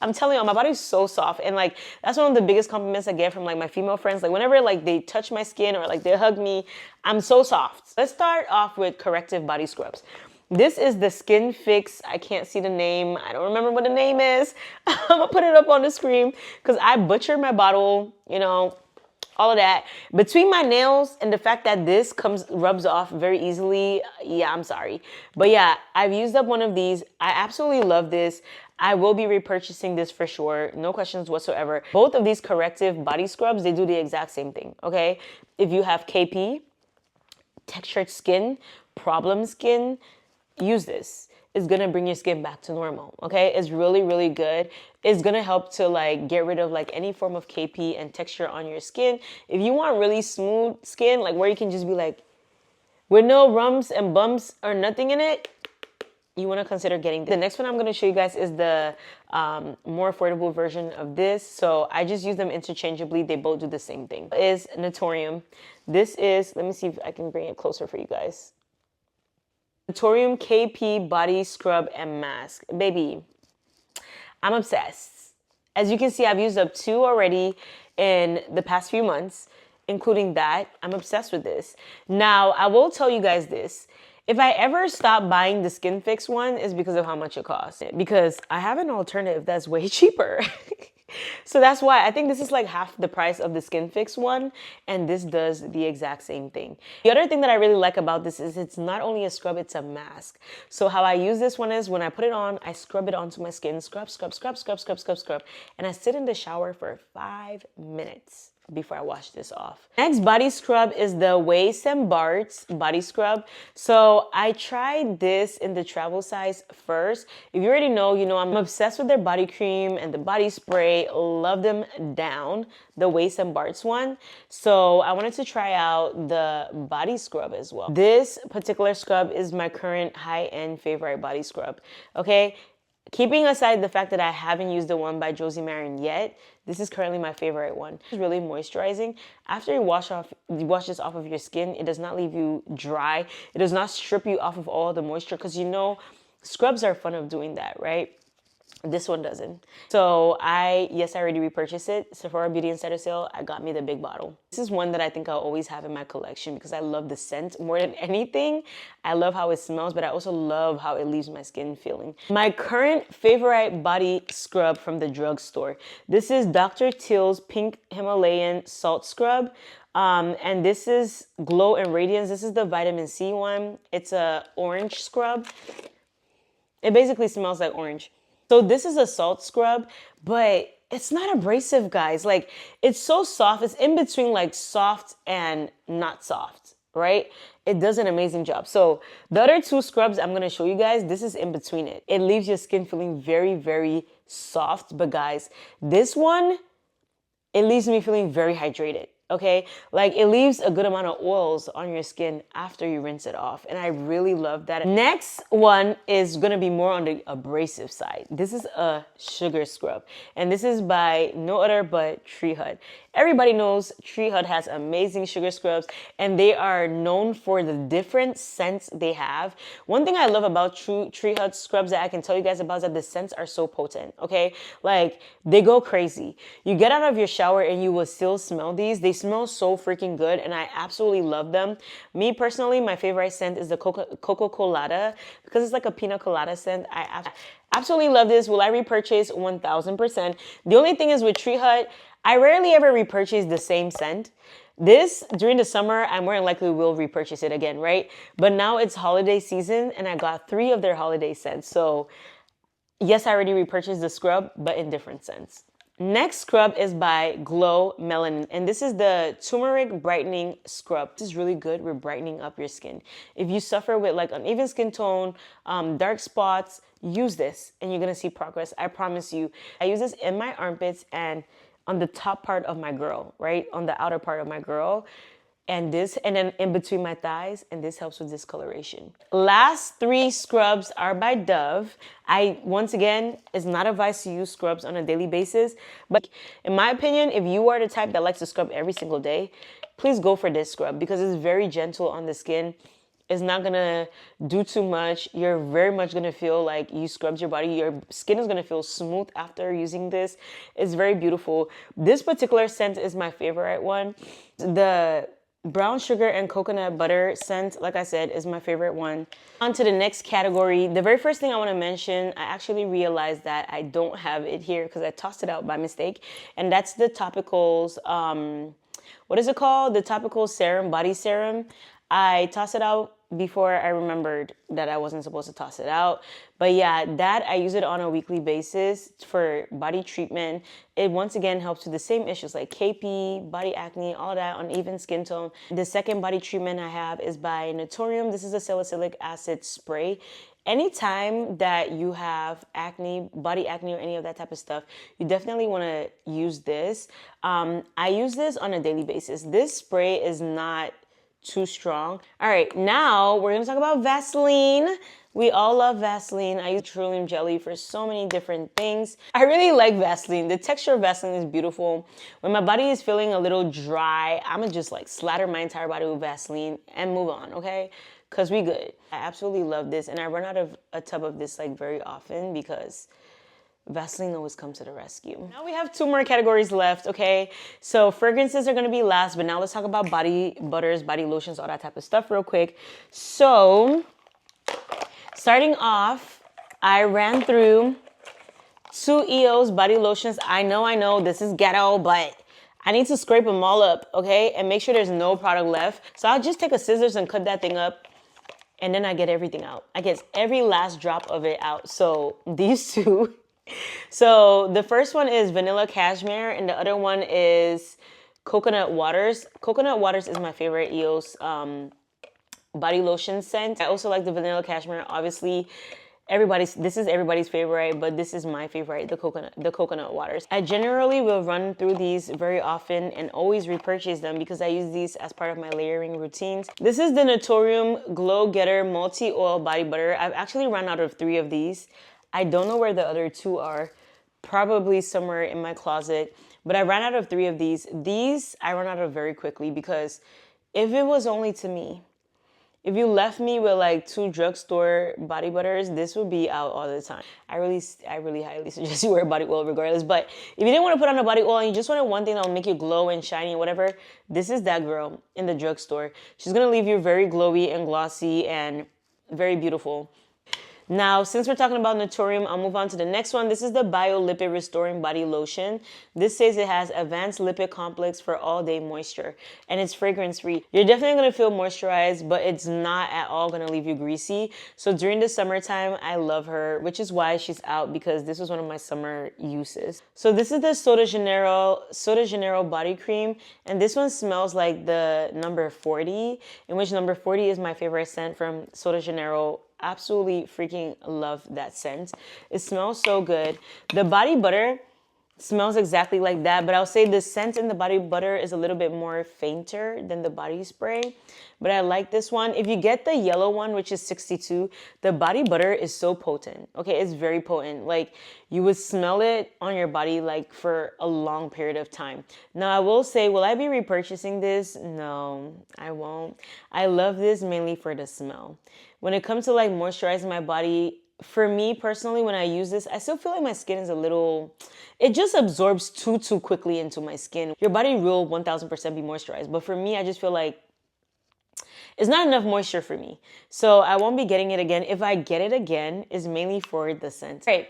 I'm telling you, my body is so soft. And like, that's one of the biggest compliments I get from like my female friends. Like whenever like they touch my skin or like they hug me, I'm so soft. Let's start off with corrective body scrubs. This is the Skin Fix. I can't see the name. I don't remember what the name is. I'm gonna put it up on the screen because I butchered my bottle, you know, all of that. Between my nails and the fact that this rubs off very easily, yeah, I'm sorry. But yeah, I've used up one of these. I absolutely love this. I will be repurchasing this for sure. No questions whatsoever. Both of these corrective body scrubs, they do the exact same thing, okay? If you have KP, textured skin, problem skin, use this. It's gonna bring your skin back to normal, okay? It's really, really good. It's gonna help to like get rid of like any form of KP and texture on your skin. If you want really smooth skin, like where you can just be like, with no rumps and bumps or nothing in it, you wanna consider getting this. The next one I'm gonna show you guys is the more affordable version of this. So I just use them interchangeably. They both do the same thing. Is Naturium. This is, let me see if I can bring it closer for you guys. Naturium KP Body Scrub and Mask. Baby, I'm obsessed. As you can see, I've used up 2 already in the past few months, including that. I'm obsessed with this. Now, I will tell you guys this. If I ever stop buying the Skin Fix one, it's because of how much it costs. Because I have an alternative that's way cheaper. So that's why I think this is like half the price of the Skin Fix one, and this does the exact same thing. The other thing that I really like about this is it's not only a scrub, it's a mask. So how I use this one is when I put it on, I scrub it onto my skin, scrub, scrub, scrub, scrub, scrub, scrub, scrub, and I sit in the shower for 5 minutes before I wash this off. Next body scrub is the Waist and Bart's body scrub. So I tried this in the travel size first. If you already know, you know I'm obsessed with their body cream and the body spray. Love them down, the Waist and Bart's one. So I wanted to try out the body scrub as well. This particular scrub is my current high-end favorite body scrub, okay? Keeping aside the fact that I haven't used the one by Josie Maran yet, this is currently my favorite one. It's really moisturizing. After you wash this off of your skin, it does not leave you dry. It does not strip you off of all the moisture because you know scrubs are fun of doing that, right? This one doesn't. So yes, I already repurchased it. Sephora Beauty Insider Sale, I got me the big bottle. This is one that I think I'll always have in my collection because I love the scent more than anything. I love how it smells, but I also love how it leaves my skin feeling. My current favorite body scrub from the drugstore. This is Dr. Teal's Pink Himalayan Salt Scrub. And this is Glow and Radiance. This is the vitamin C one. It's a orange scrub. It basically smells like orange. So this is a salt scrub, but it's not abrasive, guys. Like, it's so soft. It's in between like soft and not soft, right? It does an amazing job. So the other 2 scrubs I'm gonna show you guys, this is in between it. It leaves your skin feeling very, very soft. But guys, this one, it leaves me feeling very hydrated. Okay, like it leaves a good amount of oils on your skin after you rinse it off, and I really love that. Next one is gonna be more on the abrasive side. This is a sugar scrub, and this is by no other but Tree Hut. Everybody knows Tree Hut has amazing sugar scrubs, and they are known for the different scents they have. One thing I love about Tree Hut scrubs that I can tell you guys about is that the scents are so potent, okay? Like, they go crazy. You get out of your shower and you will still smell these. They smell so freaking good, and I absolutely love them. Me personally, my favorite scent is the Coca Colada because it's like a pina colada scent. I absolutely love this. Will I repurchase? 1000%. The only thing is with Tree Hut, I rarely ever repurchase the same scent. This, during the summer, I more than likely will repurchase it again, right? But now it's holiday season and I got 3 of their holiday scents. So yes, I already repurchased the scrub, but in different scents. Next scrub is by Glow Melanin, and this is the turmeric brightening scrub. This is really good with brightening up your skin. If you suffer with like uneven skin tone, dark spots, use this and you're gonna see progress. I promise you. I use this in my armpits and on the top part of my girl, right? On the outer part of my girl. And this, and then in between my thighs, and this helps with discoloration. Last 3 scrubs are by Dove. Once again, it's not advised to use scrubs on a daily basis, but in my opinion, if you are the type that likes to scrub every single day, please go for this scrub because it's very gentle on the skin. It's not gonna do too much. You're very much gonna feel like you scrubbed your body. Your skin is gonna feel smooth after using this. It's very beautiful. This particular scent is my favorite one. The brown sugar and coconut butter scent, like I said, is my favorite one. On to the next category. The very first thing I want to mention, I actually realized that I don't have it here because I tossed it out by mistake. And that's the topicals, what is it called? The topical serum, body serum. I tossed it out before I remembered that I wasn't supposed to toss it out. But yeah, that I use it on a weekly basis for body treatment. It once again helps with the same issues like KP, body acne, all that, uneven skin tone. The second body treatment I have is by Naturium. This is a salicylic acid spray. Anytime that you have acne, body acne or any of that type of stuff, you definitely want to use this. I use this on a daily basis. This spray is not too strong. All right, now we're gonna talk about Vaseline. We all love Vaseline. I use petroleum jelly for so many different things. I really like Vaseline. The texture of Vaseline is beautiful. When my body is feeling a little dry, I'm gonna just like slather my entire body with Vaseline and move on, okay? Cause we good. I absolutely love this and I run out of a tub of this like very often because Vaseline always comes to the rescue. Now we have 2 more categories left, okay? So fragrances are gonna be last, but now let's talk about body butters, body lotions, all that type of stuff real quick. So, starting off, I ran through 2 EOS body lotions. I know, this is ghetto, but I need to scrape them all up, okay? And make sure there's no product left. So I'll just take a scissors and cut that thing up. And then I get everything out. I get every last drop of it out. So these 2. So the first one is Vanilla Cashmere and the other one is Coconut Waters. Coconut Waters is my favorite EOS body lotion scent. I also like the Vanilla Cashmere. Obviously, this is everybody's favorite, but this is my favorite, the Coconut Waters. I generally will run through these very often and always repurchase them because I use these as part of my layering routines. This is the Naturium Glow Getter Multi-Oil Body Butter. I've actually run out of 3 of these. I don't know where the other 2 are, probably somewhere in my closet, but I ran out of 3 of these. These I run out of very quickly because if it was only to me, if you left me with like 2 drugstore body butters, this would be out all the time. I really highly suggest you wear body oil regardless, but if you didn't want to put on a body oil and you just wanted one thing that will make you glow and shiny and whatever, this is that girl in the drugstore. She's gonna leave you very glowy and glossy and very beautiful. Now, since we're talking about Naturium, I'll move on to the next one. This is the Bio Lipid Restoring Body Lotion. This says it has advanced lipid complex for all-day moisture, and it's fragrance-free. You're definitely going to feel moisturized, but it's not at all going to leave you greasy. So during the summertime, I love her, which is why she's out, because this was one of my summer uses. So this is the Soda Janeiro body cream, and this one smells like the number 40, in which number 40 is my favorite scent from Soda Janeiro. Absolutely freaking love that scent. It smells so good. The body butter smells exactly like that, but I'll say the scent in the body butter is a little bit more fainter than the body spray, but I like this one. If you get the yellow one, which is 62, the body butter is so potent. Okay, it's very potent. Like, you would smell it on your body like for a long period of time. Now, I will say, will I be repurchasing this? No, I won't. I love this mainly for the smell. When it comes to like moisturizing my body, for me personally, when I use this, I still feel like my skin is a little, it just absorbs too quickly into my skin. Your body will 1000% be moisturized, but for me, I just feel like it's not enough moisture for me. So I won't be getting it again. If I get it again, it's mainly for the scent. All right,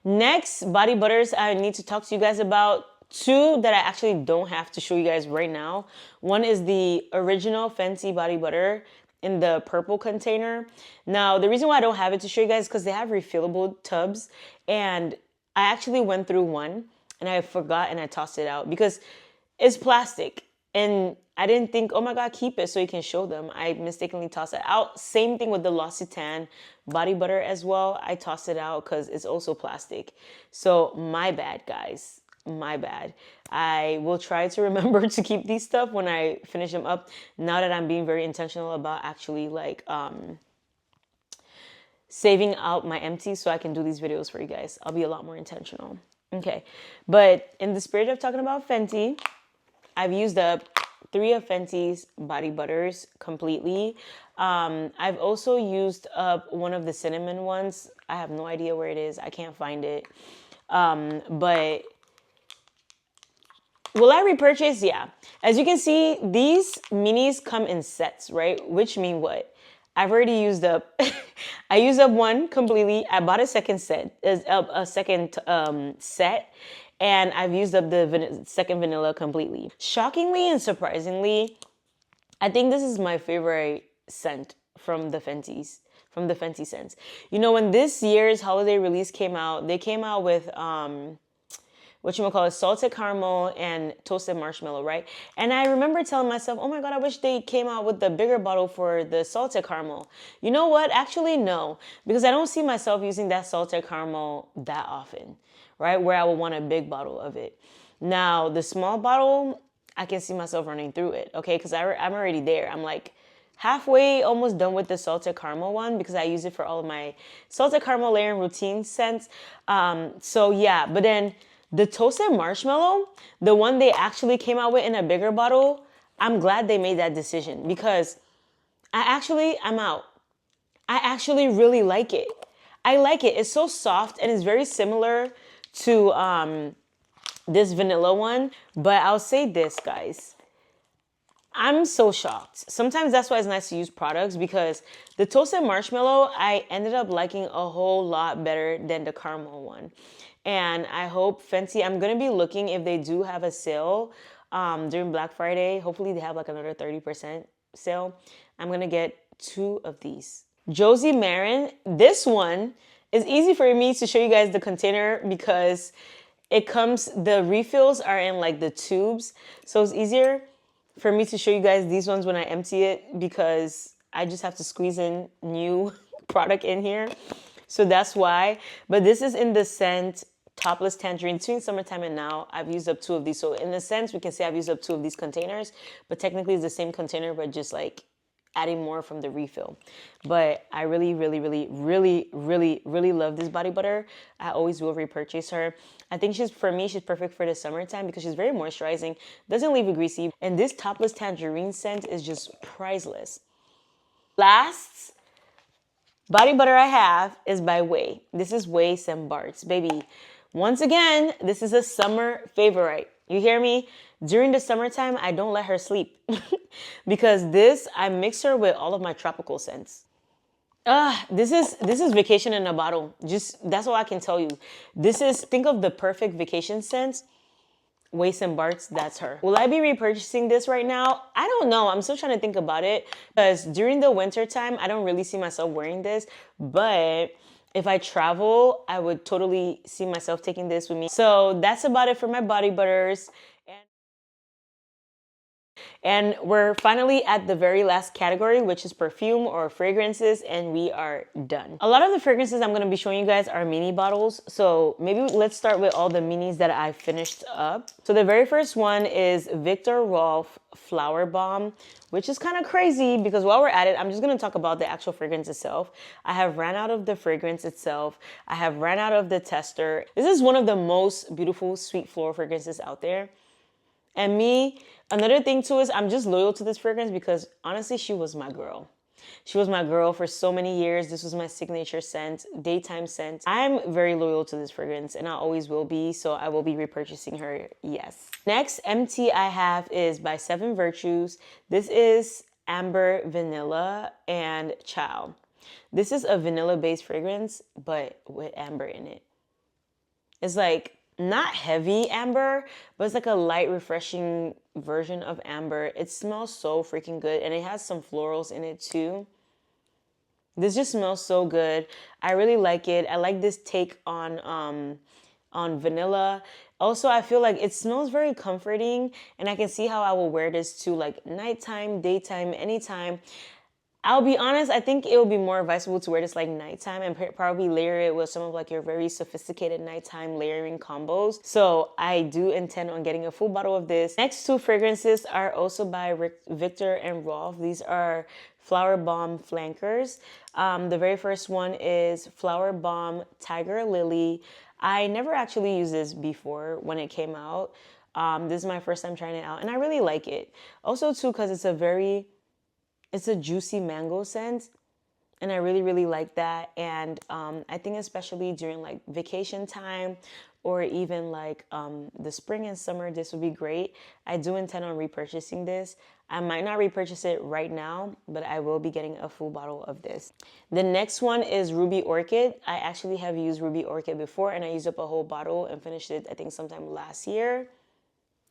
next body butters I need to talk to you guys about. two that I actually don't have to show you guys right now. One is the original Fenty body butter in the purple container. Now, the reason why I don't have it to show you guys is because they have refillable tubs, and I actually went through one and I forgot and I tossed it out because it's plastic. And I didn't think, oh my God, keep it so you can show them. I mistakenly tossed it out. Same thing with the L'Occitane body butter as well. I tossed it out because it's also plastic. So my bad, guys. My bad. I will try to remember to keep these stuff when I finish them up. Now that I'm being very intentional about actually like saving out my empties so I can do these videos for you guys. I'll be a lot more intentional. Okay. But in the spirit of talking about Fenty, I've used up 3 of Fenty's body butters completely. I've also used up one of the cinnamon ones. I have no idea where it is. I can't find it. But will I repurchase? Yeah. As you can see, these minis come in sets, right? Which mean what? I've already used up, I used up one completely. I bought a second set, set, and I've used up the second vanilla completely. Shockingly and surprisingly, I think this is my favorite scent from the Fenty scents. You know, when this year's holiday release came out, they came out with, salted caramel and toasted marshmallow, right? And I remember telling myself, oh my God, I wish they came out with the bigger bottle for the salted caramel. You know what? Actually, no, because I don't see myself using that salted caramel that often, right? Where I would want a big bottle of it. Now, the small bottle, I can see myself running through it, okay? Because I'm already there. I'm like halfway almost done with the salted caramel one because I use it for all of my salted caramel layering routine scents. So yeah, but then the toasted marshmallow, the one they actually came out with in a bigger bottle, I'm glad they made that decision because I'm out. I actually really like it. I like it. It's so soft and it's very similar to this vanilla one. But I'll say this, guys. I'm so shocked. Sometimes that's why it's nice to use products because the toasted marshmallow, I ended up liking a whole lot better than the caramel one. And I hope Fenty, I'm going to be looking if they do have a sale during Black Friday. Hopefully they have like another 30% sale. I'm going to get 2 of these. Josie Marin, this one is easy for me to show you guys the container because the refills are in like the tubes. So it's easier for me to show you guys these ones when I empty it because I just have to squeeze in new product in here. So that's why. But this is in the scent Topless Tangerine. Between summertime and now, I've used up 2 of these. So in a sense, we can say I've used up 2 of these containers, but technically it's the same container, but just like adding more from the refill. But I really, really, really, really, really, really love this body butter. I always will repurchase her. I think she's perfect for the summertime because she's very moisturizing, doesn't leave you greasy. And this Topless Tangerine scent is just priceless. Last body butter I have is by Way. This is Way St. Bart's, baby. Once again, this is a summer favorite. You hear me? During the summertime, I don't let her sleep because I mix her with all of my tropical scents. This is vacation in a bottle. That's all I can tell you. Think of the perfect vacation scent. Way St. Bart's, that's her. Will I be repurchasing this right now? I don't know. I'm still trying to think about it because during the winter time, I don't really see myself wearing this, but if I travel, I would totally see myself taking this with me. So that's about it for my body butters. And we're finally at the very last category, which is perfume or fragrances, and we are done. A lot of the fragrances I'm gonna be showing you guys are mini bottles. So maybe let's start with all the minis that I finished up. So the very first one is Viktor Rolf Flower Bomb, which is kind of crazy because while we're at it, I'm just gonna talk about the actual fragrance itself. I have ran out of the fragrance itself. I have ran out of the tester. This is one of the most beautiful sweet floral fragrances out there. And another thing too is I'm just loyal to this fragrance because honestly, she was my girl. She was my girl for so many years. This was my signature scent, daytime scent. I'm very loyal to this fragrance and I always will be, so I will be repurchasing her, yes. Next empty I have is by 7 Virtues. This is Amber Vanilla and Chow. This is a vanilla-based fragrance, but with amber in it. It's like not heavy amber, but it's like a light, refreshing version of amber. It smells so freaking good, and it has some florals in it too. This just smells so good. I really like it. I like this take on vanilla. Also, I feel like it smells very comforting, and I can see how I will wear this to like nighttime, daytime, anytime. I'll be honest, I think it would be more advisable to wear this like nighttime and probably layer it with some of like your very sophisticated nighttime layering combos. So I do intend on getting a full bottle of this. Next two fragrances are also by Victor and Rolf. These are Flower Bomb flankers. The very first one is Flower Bomb Tiger Lily. I never actually used this before when it came out. This is my first time trying it out, and I really like it. Also too, because it's a juicy mango scent, and I really, really like that. And I think especially during like vacation time or even like the spring and summer, this would be great. I do intend on repurchasing this. I might not repurchase it right now, but I will be getting a full bottle of this. The next one is Ruby Orchid. I actually have used Ruby Orchid before, and I used up a whole bottle and finished it, I think, sometime last year.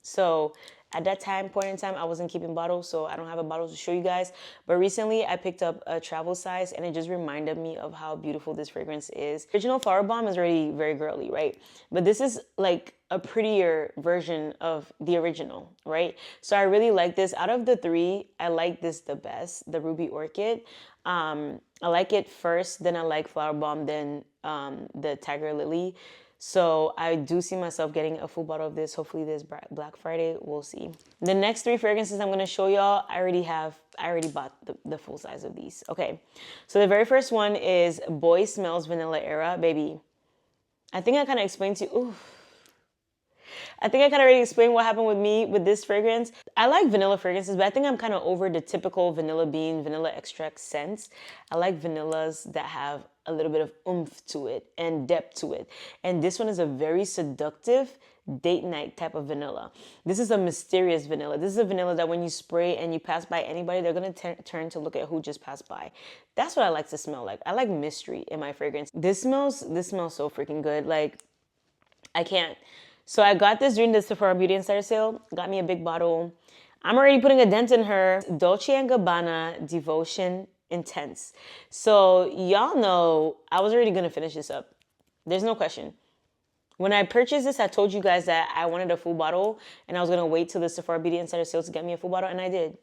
So at that point in time, I wasn't keeping bottles, so I don't have a bottle to show you guys. But recently, I picked up a travel size, and it just reminded me of how beautiful this fragrance is. Original Flower Bomb is already very girly, right? But this is like a prettier version of the original, right? So I really like this. Out of the three, I like this the best, the Ruby Orchid. I like it first, then I like Flower Bomb, then the Tiger Lily. So I do see myself getting a full bottle of this, hopefully this Black Friday, we'll see. The next three fragrances I'm gonna show y'all, I already bought the full size of these. Okay, so the very first one is Boy Smells Vanilla Era. Baby, I think I kind of explained to you, I think I kind of already explained what happened with me with this fragrance. I like vanilla fragrances, but I think I'm kind of over the typical vanilla bean, vanilla extract scents. I like vanillas that have a little bit of oomph to it and depth to it. And this one is a very seductive date night type of vanilla. This is a mysterious vanilla. This is a vanilla that when you spray and you pass by anybody, they're going to turn to look at who just passed by. That's what I like to smell like. I like mystery in my fragrance. This smells so freaking good. Like, I can't. So I got this during the Sephora Beauty Insider sale. Got me a big bottle. I'm already putting a dent in her. Dolce & Gabbana Devotion Intense. So y'all know I was already going to finish this up. There's no question. When I purchased this, I told you guys that I wanted a full bottle and I was going to wait till the Sephora Beauty Insider sale to get me a full bottle, and I did.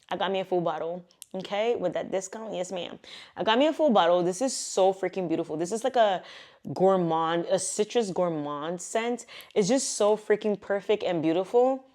I got me a full bottle. Okay, with that discount, yes ma'am. I got me a full bottle. This is so freaking beautiful. This is like a gourmand, a citrus gourmand scent. It's just so freaking perfect and beautiful.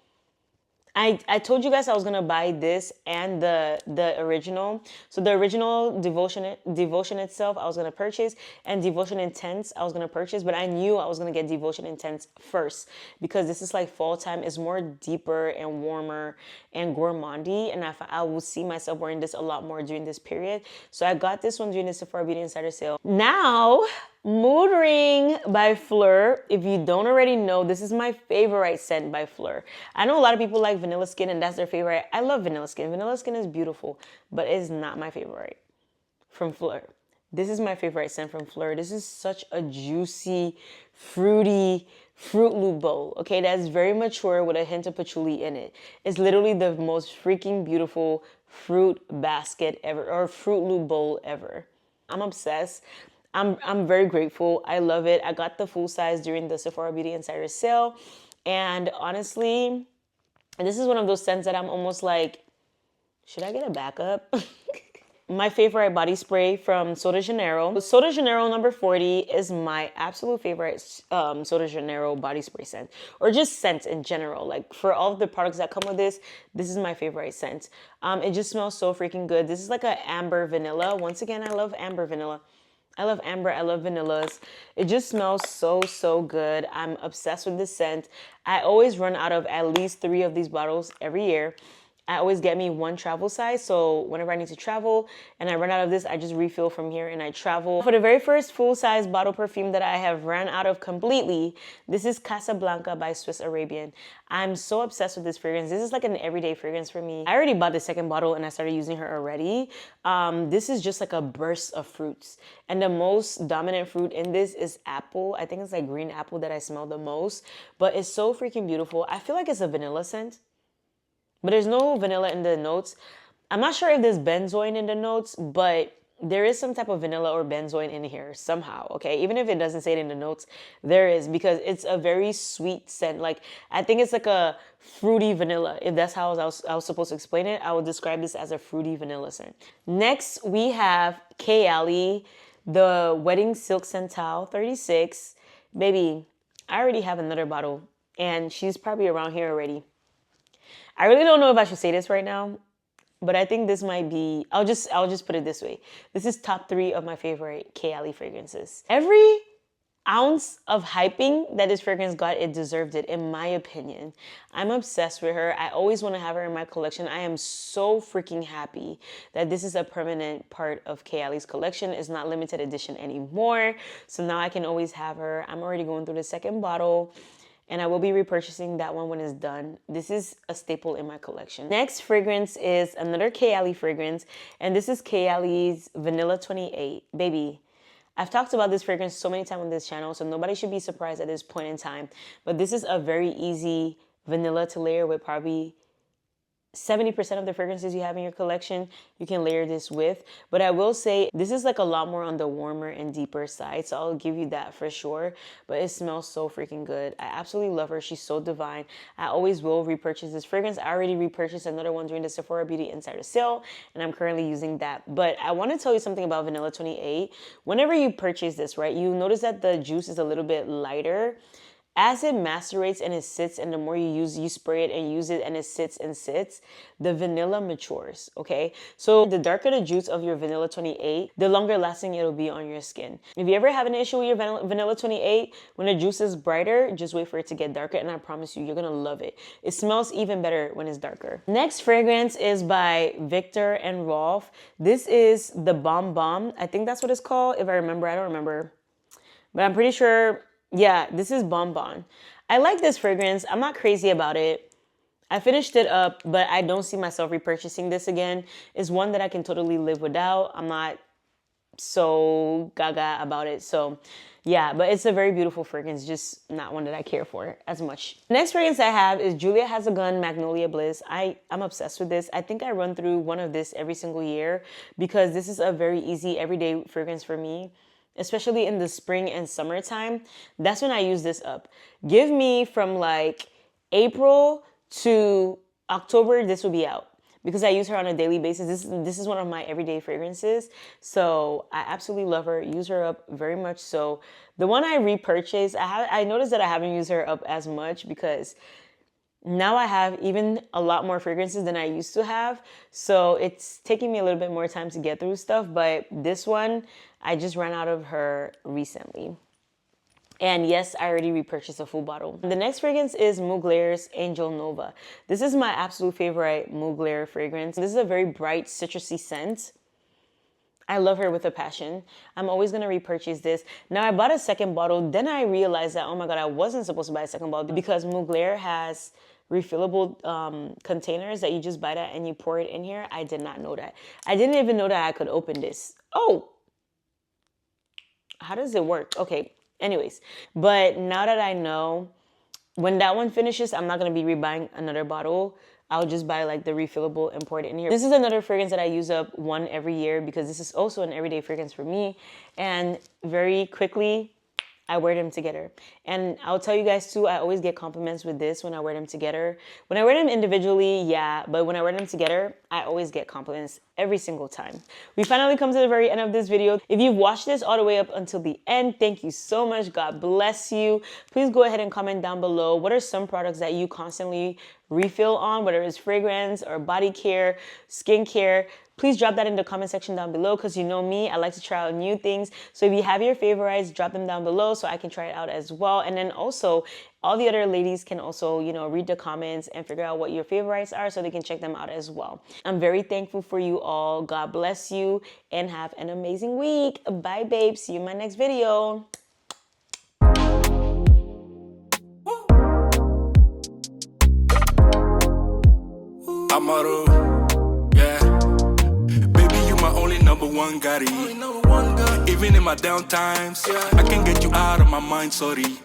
I told you guys I was gonna buy this and the original. So the original Devotion itself I was gonna purchase, and Devotion Intense I was gonna purchase, but I knew I was gonna get Devotion Intense first because this is like fall time. It's more deeper and warmer and gourmandy, and I will see myself wearing this a lot more during this period. So I got this one during the Sephora Beauty Insider sale. Now, Mood Ring by Fleur. If you don't already know, this is my favorite scent by Fleur. I know a lot of people like Vanilla Skin and that's their favorite. I love Vanilla Skin. Vanilla Skin is beautiful, but it's not my favorite from Fleur. This is my favorite scent from Fleur. This is such a juicy, fruity Fruit Loop bowl, okay? That's very mature with a hint of patchouli in it. It's literally the most freaking beautiful fruit basket ever, or Fruit Loop bowl ever. I'm obsessed. I'm very grateful. I love it. I got the full size during the Sephora Beauty Insider sale. And honestly, this is one of those scents that I'm almost like, should I get a backup? My favorite body spray from Sol de Janeiro. Sol de Janeiro number 40 is my absolute favorite Sol de Janeiro body spray scent. Or just scent in general. Like for all of the products that come with this is my favorite scent. It just smells so freaking good. This is like an amber vanilla. Once again, I love amber vanilla. I love amber, I love vanillas. It just smells so, so good. I'm obsessed with this scent. I always run out of at least 3 of these bottles every year. I always get me one travel size. So whenever I need to travel and I run out of this, I just refill from here and I travel. For the very first full-size bottle perfume that I have ran out of completely, this is Casablanca by Swiss Arabian. I'm so obsessed with this fragrance. This is like an everyday fragrance for me. I already bought the second bottle and I started using her already. This is just like a burst of fruits. And the most dominant fruit in this is apple. I think it's like green apple that I smell the most. But it's so freaking beautiful. I feel like it's a vanilla scent. But there's no vanilla in the notes. I'm not sure if there's benzoin in the notes, but there is some type of vanilla or benzoin in here somehow, okay? Even if it doesn't say it in the notes, there is, because it's a very sweet scent. Like, I think it's like a fruity vanilla. If that's how I was supposed to explain it, I would describe this as a fruity vanilla scent. Next, we have Kayali, the Wedding Silk Santal 36. Baby, I already have another bottle, and she's probably around here already. I really don't know if I should say this right now, but I think this might be, I'll just put it this way. This is top 3 of my favorite Kayali fragrances. Every ounce of hyping that this fragrance got, it deserved it, in my opinion. I'm obsessed with her. I always want to have her in my collection. I am so freaking happy that this is a permanent part of Kayali's collection. It's not limited edition anymore. So now I can always have her. I'm already going through the second bottle, and I will be repurchasing that one when it's done. This is a staple in my collection. Next fragrance is another Kayali fragrance, and this is Kayali's Vanilla 28. Baby, I've talked about this fragrance so many times on this channel, so nobody should be surprised at this point in time. But this is a very easy vanilla to layer with. Probably 70% of the fragrances you have in your collection, you can layer this with. But I will say, this is like a lot more on the warmer and deeper side, so I'll give you that for sure. But it smells so freaking good. I absolutely love her. She's so divine. I always will repurchase this fragrance. I already repurchased another one during the Sephora Beauty Insider sale, and I'm currently using that. But I want to tell you something about Vanilla 28. Whenever you purchase this, right, you notice that the juice is a little bit lighter. As it macerates and it sits, and the more you spray it and use it and it sits and sits, the vanilla matures, okay? So the darker the juice of your Vanilla 28, the longer lasting it'll be on your skin. If you ever have an issue with your Vanilla 28, when the juice is brighter, just wait for it to get darker, and I promise you, you're gonna love it. It smells even better when it's darker. Next fragrance is by Viktor and Rolf. This is the Bomb Bomb. I think that's what it's called. If I remember, I don't remember. But I'm pretty sure. Yeah, this is Bonbon. I like this fragrance. I'm not crazy about it. I finished it up, but I don't see myself repurchasing this again. It's one that I can totally live without. I'm not so gaga about it. So yeah, but it's a very beautiful fragrance, just not one that I care for as much. Next fragrance I have is Julia Has a Gun Magnolia Bliss. I'm obsessed with this. I think I run through one of this every single year because this is a very easy everyday fragrance for me. Especially in the spring and summertime, that's when I use this up. Give me from like April to October, this will be out because I use her on a daily basis. This is one of my everyday fragrances. So I absolutely love her, use her up very much so. The one I repurchased, I noticed that I haven't used her up as much because now I have even a lot more fragrances than I used to have. So it's taking me a little bit more time to get through stuff. But this one, I just ran out of her recently. And yes, I already repurchased a full bottle. The next fragrance is Mugler's Angel Nova. This is my absolute favorite Mugler fragrance. This is a very bright citrusy scent. I love her with a passion. I'm always gonna repurchase this. Now I bought a second bottle, then I realized that, oh my God, I wasn't supposed to buy a second bottle because Mugler has refillable containers that you just buy that and you pour it in here. I did not know that. I didn't even know that I could open this. Oh, how does it work? Okay, anyways. But now that I know, when that one finishes, I'm not gonna be rebuying another bottle. I'll just buy like the refillable and pour it in here. This is another fragrance that I use up one every year because this is also an everyday fragrance for me. And very quickly, I wear them together. And I'll tell you guys too, I always get compliments with this when I wear them together. When I wear them individually, yeah, but when I wear them together, I always get compliments every single time. We finally come to the very end of this video. If you've watched this all the way up until the end, thank you so much. God bless you. Please go ahead and comment down below. What are some products that you constantly refill on, whether it's fragrance or body care, skincare, please drop that in the comment section down below, because you know me, I like to try out new things. So if you have your favorites, drop them down below so I can try it out as well. And then also, all the other ladies can also, you know, read the comments and figure out what your favorites are so they can check them out as well. I'm very thankful for you all. God bless you and have an amazing week. Bye, babe. See you in my next video. Yeah. Baby, you my only number one gotti. Even in my down times, I can't get you out of my mind, sorry.